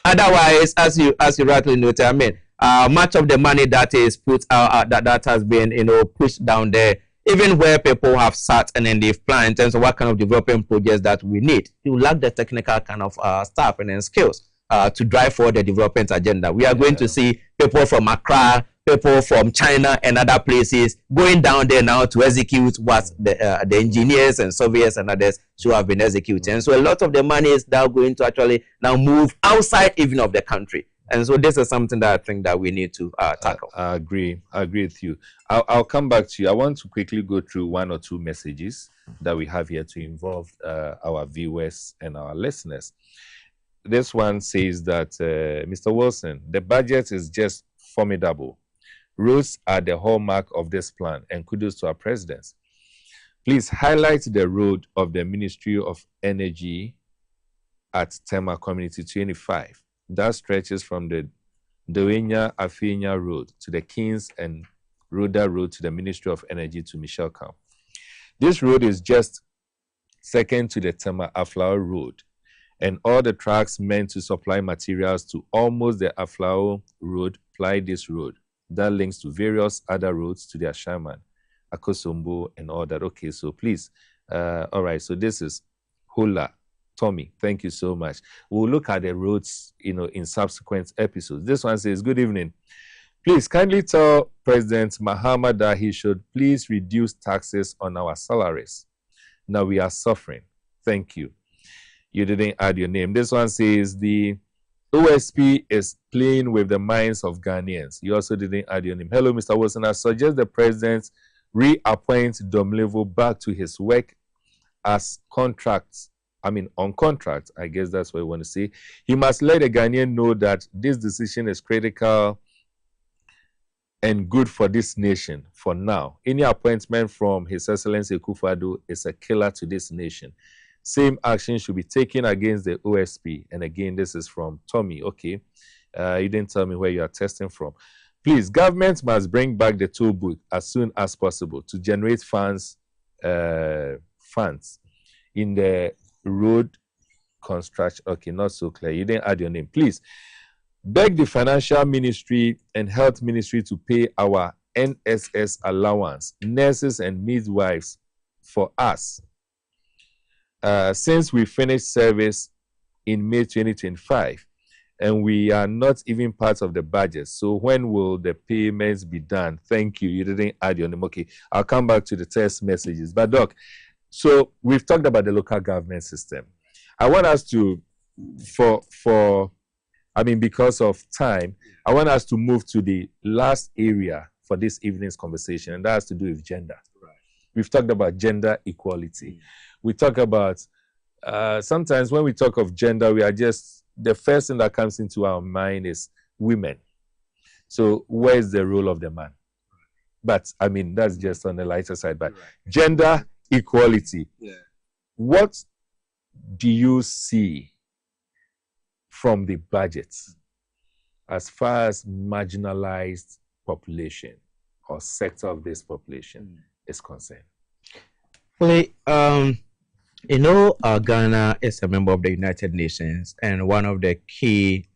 [SPEAKER 4] Otherwise, as you rightly noted, I mean, much of the money that is put out, that has been, pushed down there, even where people have sat and then they've planned in terms of what kind of development projects that we need, you lack the technical kind of staff and then skills to drive forward the development agenda. We are going to see people from Accra, people from China and other places going down there now to execute what the engineers and surveyors and others should have been executing. And so a lot of the money is now going to actually now move outside even of the country. And so this is something that I think that we need to tackle.
[SPEAKER 1] I agree with you. I'll come back to you. I want to quickly go through one or two messages that we have here to involve our viewers and our listeners. This one says that, Mr. Wilson, the budget is just formidable. Roads are the hallmark of this plan, and kudos to our presidents. Please highlight the road of the Ministry of Energy at Tema Community 25. That stretches from the Doenya-Afenya Road to the Kings and Roda Road to the Ministry of Energy to Michelle Camp. This road is just second to the Tema-Aflao Road, and all the trucks meant to supply materials to almost the Aflao Road ply this road. That links to various other roads to the Ashaman, Akosombo, and all that. Okay, so please, all right, so this is Hula. Tommy, thank you so much. We'll look at the roads, in subsequent episodes. This one says, good evening. Please kindly tell President Mahama that he should please reduce taxes on our salaries. Now we are suffering. Thank you. You didn't add your name. This one says the OSP is playing with the minds of Ghanaians. You also didn't add your name. Hello, Mr. Wilson. I suggest the President reappoint Domlevo back to his work as on contract, I guess that's what I want to say. He must let the Ghanaian know that this decision is critical and good for this nation for now. Any appointment from His Excellency Akufo-Addo is a killer to this nation. Same action should be taken against the OSP. And again, this is from Tommy. Okay, you didn't tell me where you are testing from. Please, government must bring back the toll booth as soon as possible to generate funds in the road construction. Okay, not so clear. You didn't add your name. Please beg the financial ministry and health ministry to pay our NSS allowance, nurses and midwives for us. Since we finished service in May 2025 and we are not even part of the budget. So when will the payments be done? Thank you. You didn't add your name. Okay, I'll come back to the text messages. But Doc, so we've talked about the local government system. I want us to, because of time, I want us to move to the last area for this evening's conversation, and that has to do with gender. Right. We've talked about gender equality. We talk about, sometimes when we talk of gender, we are just, the first thing that comes into our mind is women. So where is the role of the man? But, that's just on the lighter side. But gender equality. Yeah. What do you see from the budget as far as marginalized population or sector of this population is concerned?
[SPEAKER 4] Well, Ghana is a member of the United Nations, and one of the key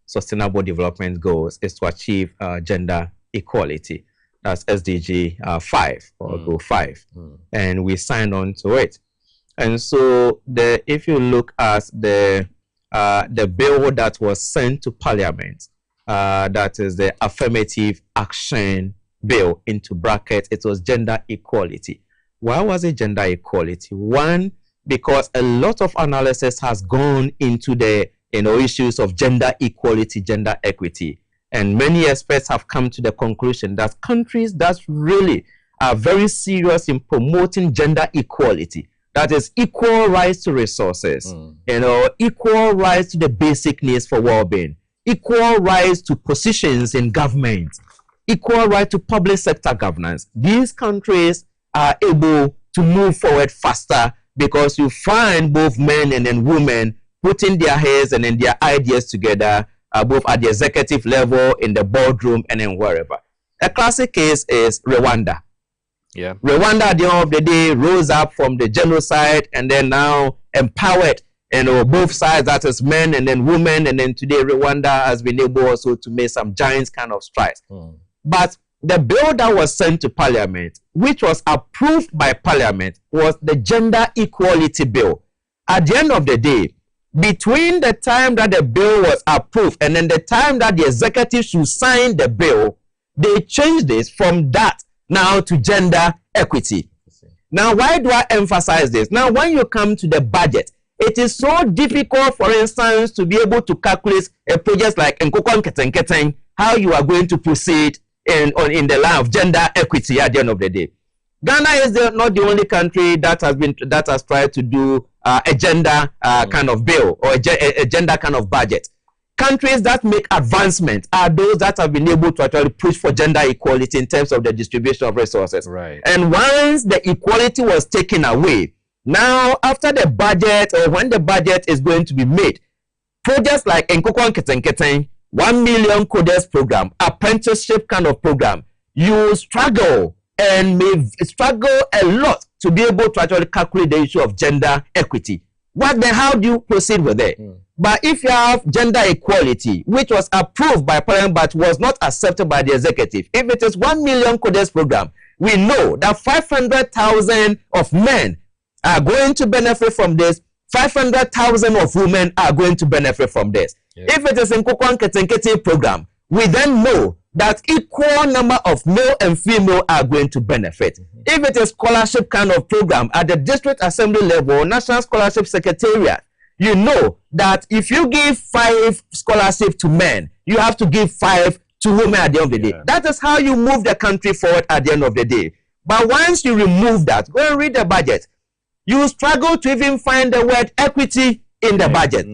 [SPEAKER 4] sustainable development goals is to achieve gender equality. That's SDG 5 or Goal 5, and we signed on to it. And so if you look at the bill that was sent to Parliament, that is the Affirmative Action Bill, into brackets, it was gender equality. Why was it gender equality? One, because a lot of analysis has gone into the issues of gender equality, gender equity, and many experts have come to the conclusion that countries that really are very serious in promoting gender equality, that is equal rights to resources, equal rights to the basic needs for well-being, equal rights to positions in government, equal right to public sector governance. These countries are able to move forward faster because you find both men and then women putting their heads and then their ideas together, both at the executive level, in the boardroom, and then wherever. A classic case is Rwanda.
[SPEAKER 1] Yeah.
[SPEAKER 4] Rwanda, at the end of the day, rose up from the genocide and then now empowered, both sides, that is men and then women, and then today Rwanda has been able also to make some giant kind of strides. But the bill that was sent to Parliament, which was approved by Parliament, was the Gender Equality Bill. At the end of the day, between the time that the bill was approved and then the time that the executive should sign the bill, they changed this from that now to gender equity. Now, why do I emphasize this? Now, when you come to the budget, it is so difficult, for instance, to be able to calculate a project like Nkokon Ketenketen, how you are going to proceed in the line of gender equity at the end of the day. Ghana is not the only country that has tried to do a gender kind of bill or a gender kind of budget. Countries that make advancement are those that have been able to actually push for gender equality in terms of the distribution of resources.
[SPEAKER 1] Right.
[SPEAKER 4] And once the equality was taken away, now after the budget, or when the budget is going to be made, projects like Nkokon Ketenketen, 1 million coders program, apprenticeship kind of program, you struggle and may struggle a lot to be able to actually calculate the issue of gender equity. How do you proceed with it? But if you have gender equality, which was approved by Parliament but was not accepted by the executive, if it is 1 million coders program, we know that 500,000 of men are going to benefit from this, 500,000 of women are going to benefit from this. Yeah. If it is in Nkokon Ketenketen program, we then know that equal number of male and female are going to benefit. If it is scholarship kind of program at the district assembly level, National Scholarship Secretariat, you know that if you give 5 scholarships to men, you have to give 5 to women at the end of the day. That is how you move the country forward at the end of the day. But once you remove that, go and read the budget. You struggle to even find the word equity in the budget.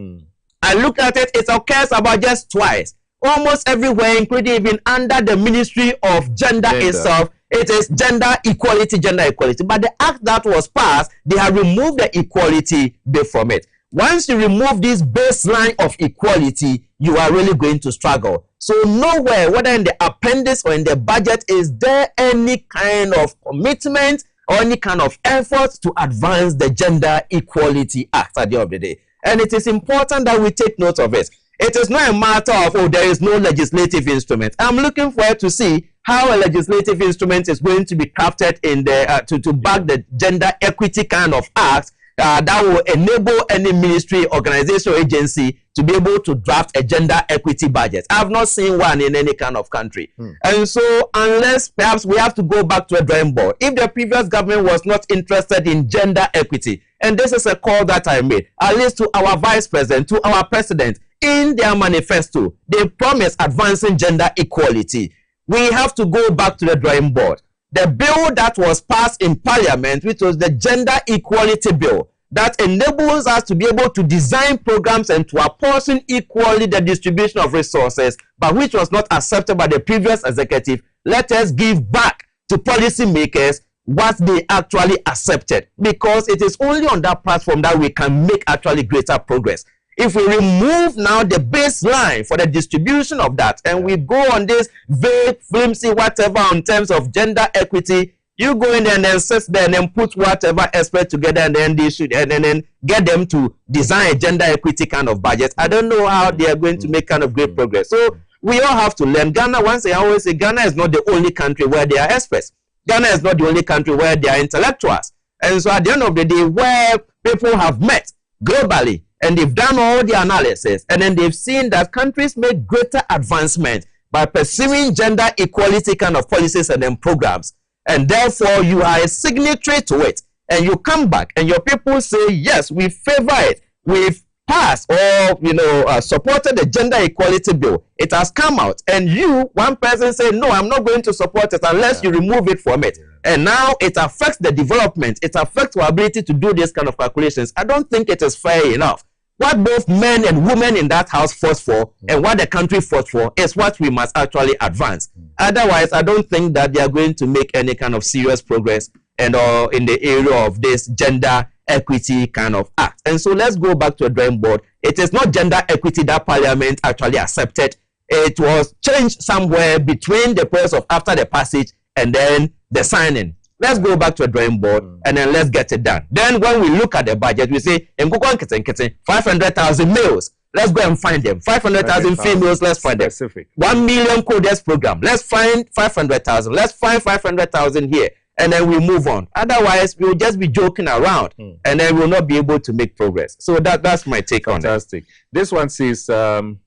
[SPEAKER 4] I looked at it, it occurs about just twice. Almost everywhere, including even under the Ministry of Gender itself, it is gender equality, gender equality. But the act that was passed, they have removed the equality bit from it. Once you remove this baseline of equality, you are really going to struggle. So nowhere, whether in the appendix or in the budget, is there any kind of commitment or any kind of effort to advance the Gender Equality Act at the end of the day. And it is important that we take note of it. It is not a matter of, oh, there is no legislative instrument. I'm looking forward to see how a legislative instrument is going to be crafted in the to back the gender equity kind of act that will enable any ministry, organization, or agency to be able to draft a gender equity budget. I have not seen one in any kind of country. And so unless perhaps we have to go back to a drawing board, if the previous government was not interested in gender equity, and this is a call that I made, at least to our vice president, to our president, in their manifesto, they promise advancing gender equality. We have to go back to the drawing board. The bill that was passed in Parliament, which was the Gender Equality Bill, that enables us to be able to design programs and to apportion equally the distribution of resources, but which was not accepted by the previous executive. Let us give back to policymakers what they actually accepted, because it is only on that platform that we can make actually greater progress. If we remove now the baseline for the distribution of that, and we go on this vague, flimsy, whatever, in terms of gender equity, you go in there and then sit there and then put whatever expert together, and then they should, and then get them to design a gender equity kind of budget. I don't know how they are going to make kind of great progress. So we all have to learn. Ghana, once I always say, Ghana is not the only country where they are experts. Ghana is not the only country where they are intellectuals. And so at the end of the day, where people have met globally, and they've done all the analysis, and then they've seen that countries make greater advancement by pursuing gender equality kind of policies and then programs. And therefore, you are a signatory to it, and you come back, and your people say, yes, we favor it. We've passed or supported the gender equality bill. It has come out, and you, one person, say, no, I'm not going to support it unless you remove it from it. And now it affects the development. It affects our ability to do this kind of calculations. I don't think it is fair enough. What both men and women in that house fought for and what the country fought for is what we must actually advance. Otherwise, I don't think that they are going to make any kind of serious progress and in the area of this gender equity kind of act. And so let's go back to a drawing board. It is not gender equity that Parliament actually accepted. It was changed somewhere between the process of after the passage and then the signing. Let's go back to a drawing board and then let's get it done. Then when we look at the budget, we say 500,000 males. Let's go and find them. 500,000 females, let's find them. 1 million coders program. Let's find 500,000. Let's find 500,000 here. And then we move on. Otherwise, we'll just be joking around and then we'll not be able to make progress. So that's my take on it.
[SPEAKER 1] Fantastic. This one says, good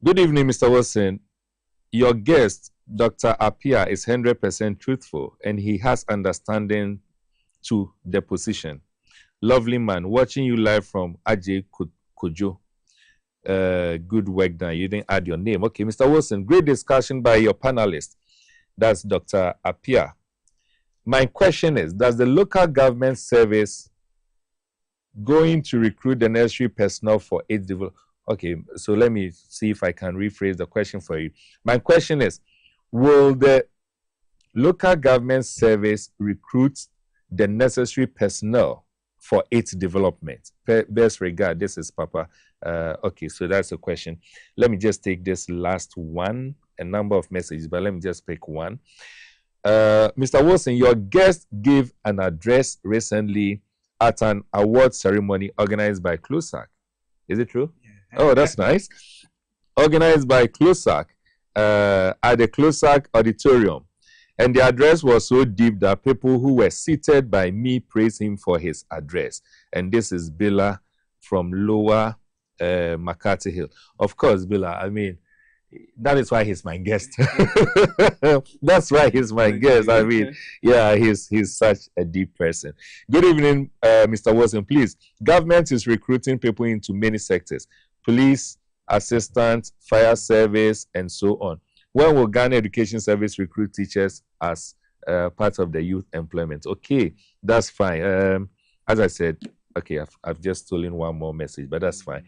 [SPEAKER 1] evening, Mr. Wilson. Your guest, Dr. Appiah, is 100% truthful and he has understanding to the position. Lovely man. Watching you live from Ajay Kojo. Good work done. You didn't add your name. Okay, Mr. Wilson, great discussion by your panelist. That's Dr. Appiah. My question is, does the local government service going to recruit the necessary personnel for its development? Okay, so let me see if I can rephrase the question for you. My question is, will the local government service recruit the necessary personnel for its development? Best regard, this is Papa. Okay, so that's a question. Let me just take this last one, a number of messages, but let me just pick one. Mr. Wilson, your guest gave an address recently at an award ceremony organized by CLOSAC. Is it true? Yeah. Oh, that's nice. Organized by CLOSAC at the CLOSAC auditorium. And the address was so deep that people who were seated by me praised him for his address. And this is Billa from Lower McCarthy Hill. Of course, Billa, I mean, that is why he's my guest. That's why he's my guest. I mean, yeah, he's such a deep person. Good evening, Mr. Wilson. Please, government is recruiting people into many sectors. Police, assistants, fire service, and so on. When will Ghana Education Service recruit teachers as part of the youth employment? Okay, that's fine. As I said, okay, I've just stolen one more message, but that's fine.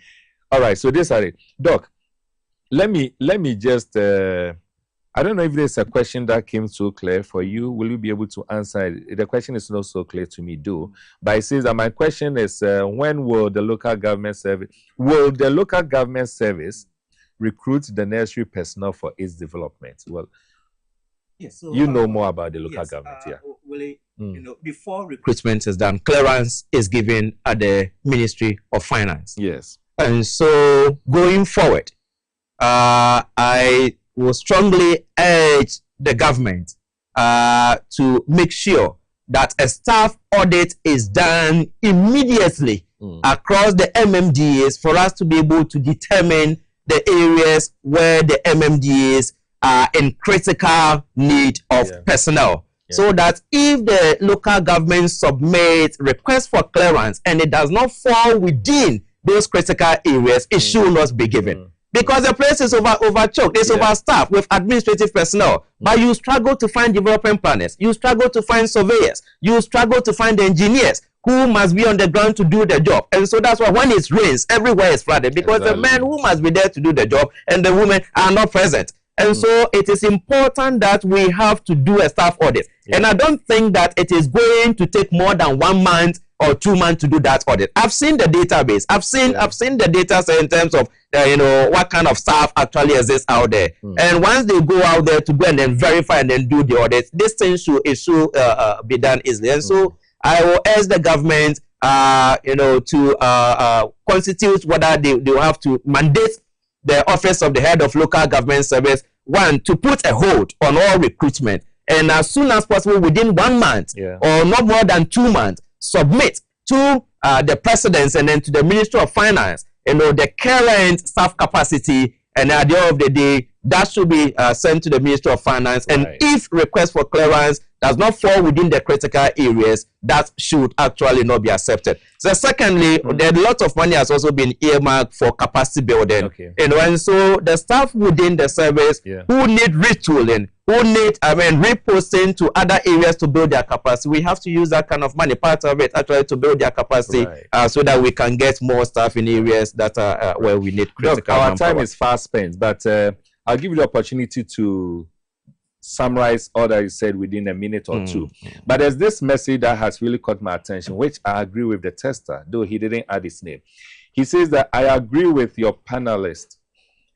[SPEAKER 1] All right, so this are it. Doc, let me just, I don't know if there's a question that came so clear for you. Will you be able to answer it? The question is not so clear to me, though. But it says that my question is, when will the local government service recruit the necessary personnel for its development? Well, yes, so, you know more about the local government, yeah.
[SPEAKER 4] Willie, before recruitment is done, clearance is given at the Ministry of Finance.
[SPEAKER 1] Yes.
[SPEAKER 4] And so going forward, I will strongly urge the government to make sure that a staff audit is done immediately across the MMDAs for us to be able to determine the areas where the MMDAs are in critical need of personnel. Yeah. So that if the local government submits requests for clearance and it does not fall within those critical areas, it should not be given. Because the place is overchoked, it's overstaffed with administrative personnel. But you struggle to find development planners, you struggle to find surveyors, you struggle to find engineers who must be on the ground to do the job. And so that's why when it rains, everywhere is flooded, because the men who must be there to do the job and the women are not present. And so it is important that we have to do a staff audit. And I don't think that it is going to take more than 1 month or 2 months to do that audit. I've seen the database. I've seen the data in terms of what kind of staff actually exists out there. And once they go out there to go and then verify and then do the audit, this thing should be done easily. And so I will urge the government, to constitute whether they will have to mandate the office of the head of local government service, one, to put a hold on all recruitment, and as soon as possible, within 1 month or not more than 2 months, submit to the presidents and then to the Ministry of Finance, the current staff capacity, and at the end of the day, that should be sent to the Ministry of Finance. Right. And if request for clearance does not fall within the critical areas, that should actually not be accepted. So secondly, a lot of money has also been earmarked for capacity building. Okay. And so the staff within the service who need retooling, who need, reposting to other areas to build their capacity, we have to use that kind of money, part of it actually, to build their capacity, so that we can get more staff in areas that are where we need critical
[SPEAKER 1] manpower. Our time is fast spent, but I'll give you the opportunity to summarize all that you said within a minute or two. But there's this message that has really caught my attention, which I agree with the tester, though he didn't add his name. He says that I agree with your panelist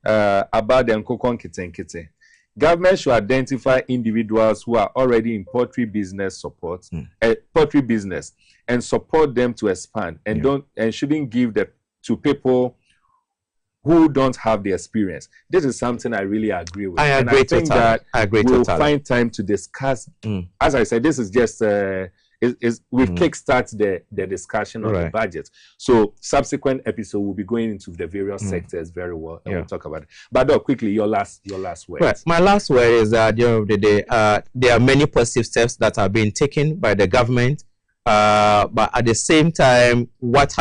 [SPEAKER 1] about the Nkokon Kitenkite. Government should identify individuals who are already in poultry business and support them to expand, and shouldn't give them to people who don't have the experience. This is something I really agree with. I think that we'll find time to discuss. As I said, this is just we've kickstarted the discussion on the budget. So subsequent episode will be going into the various sectors very well, and we'll talk about it. But quickly, your last word.
[SPEAKER 4] Right. My last word is that at the end of the day, there are many positive steps that are being taken by the government. But at the same time, what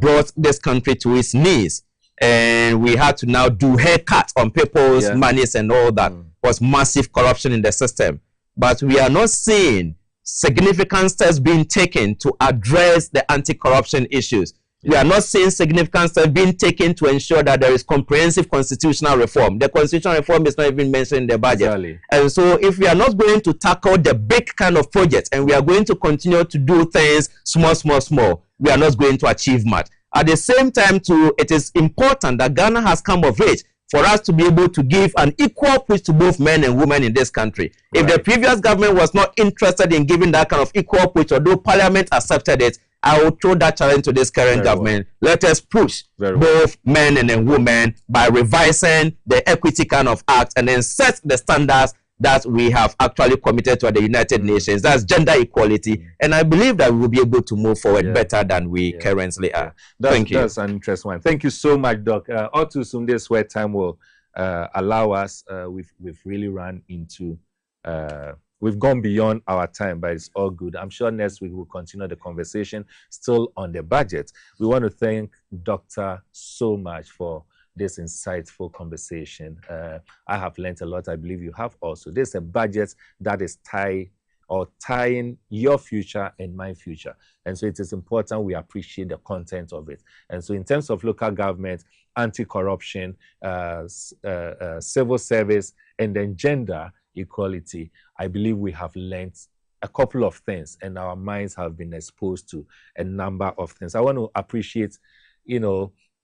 [SPEAKER 4] brought this country to its knees, and we had to now do haircuts on people's monies and all that, was massive corruption in the system. But we are not seeing significant steps being taken to address the anti-corruption issues. We are not seeing significant steps being taken to ensure that there is comprehensive constitutional reform. The constitutional reform is not even mentioned in the budget. Exactly. And so if we are not going to tackle the big kind of projects, and we are going to continue to do things small, we are not going to achieve much. At the same time, too, it is important that Ghana has come of age for us to be able to give an equal push to both men and women in this country. If the previous government was not interested in giving that kind of equal push, although Parliament accepted it, I will throw that challenge to this current government. Let us push both men and women by revising the Equity kind of Act, and then set the standards that we have actually committed to the United Nations. That's gender equality. And I believe that we will be able to move forward better than we currently are. Thank you.
[SPEAKER 1] That's an interesting one. Thank you so much, Doc. All too soon, this where time will allow us. We've really run into, we've gone beyond our time, but it's all good. I'm sure next week we'll continue the conversation still on the budget. We want to thank Doctor so much for this insightful conversation. I have learned a lot. I believe you have also. There's a budget that is tying your future and my future. And so it is important we appreciate the content of it. And so in terms of local government, anti-corruption, civil service, and then gender equality, I believe we have learned a couple of things, and our minds have been exposed to a number of things. I want to appreciate,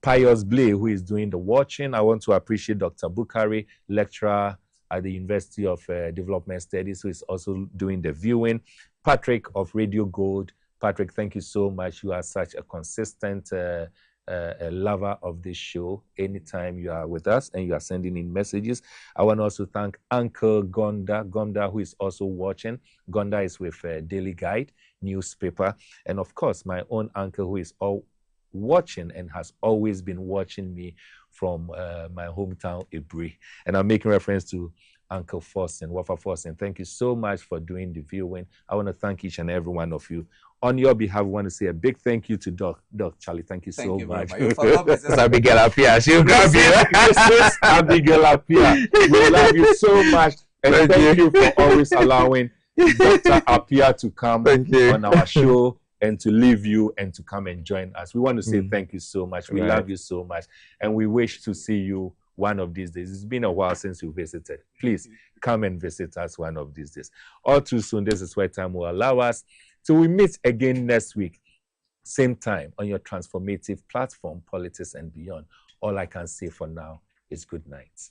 [SPEAKER 1] Pius Blay, who is doing the watching. I want to appreciate Dr. Bukari, lecturer at the University of Development Studies, who is also doing the viewing. Patrick of Radio Gold. Patrick, thank you so much. You are such a consistent lover of this show. Anytime you are with us and you are sending in messages. I want to also thank Uncle Gonda, who is also watching. Gonda is with Daily Guide newspaper. And of course, my own uncle, who is watching and has always been watching me from my hometown, Ibri. And I'm making reference to Uncle Forsen, Wafa Forsen. Thank you so much for doing the viewing. I want to thank each and every one of you. On your behalf, I want to say a big thank you to Doc Charlie. Thank you so much.
[SPEAKER 4] Mrs. Abigail Apia. She'll grab you.
[SPEAKER 1] Mrs. Abigail Apia. We love you so much. And thank you for always allowing Dr. Apia to come on our show and to leave you and to come and join us. We want to say thank you so much. We love you so much. And we wish to see you one of these days. It's been a while since you visited. Please come and visit us one of these days. All too soon, this is where time will allow us. So we meet again next week, same time on your transformative platform, Politics and Beyond. All I can say for now is good night.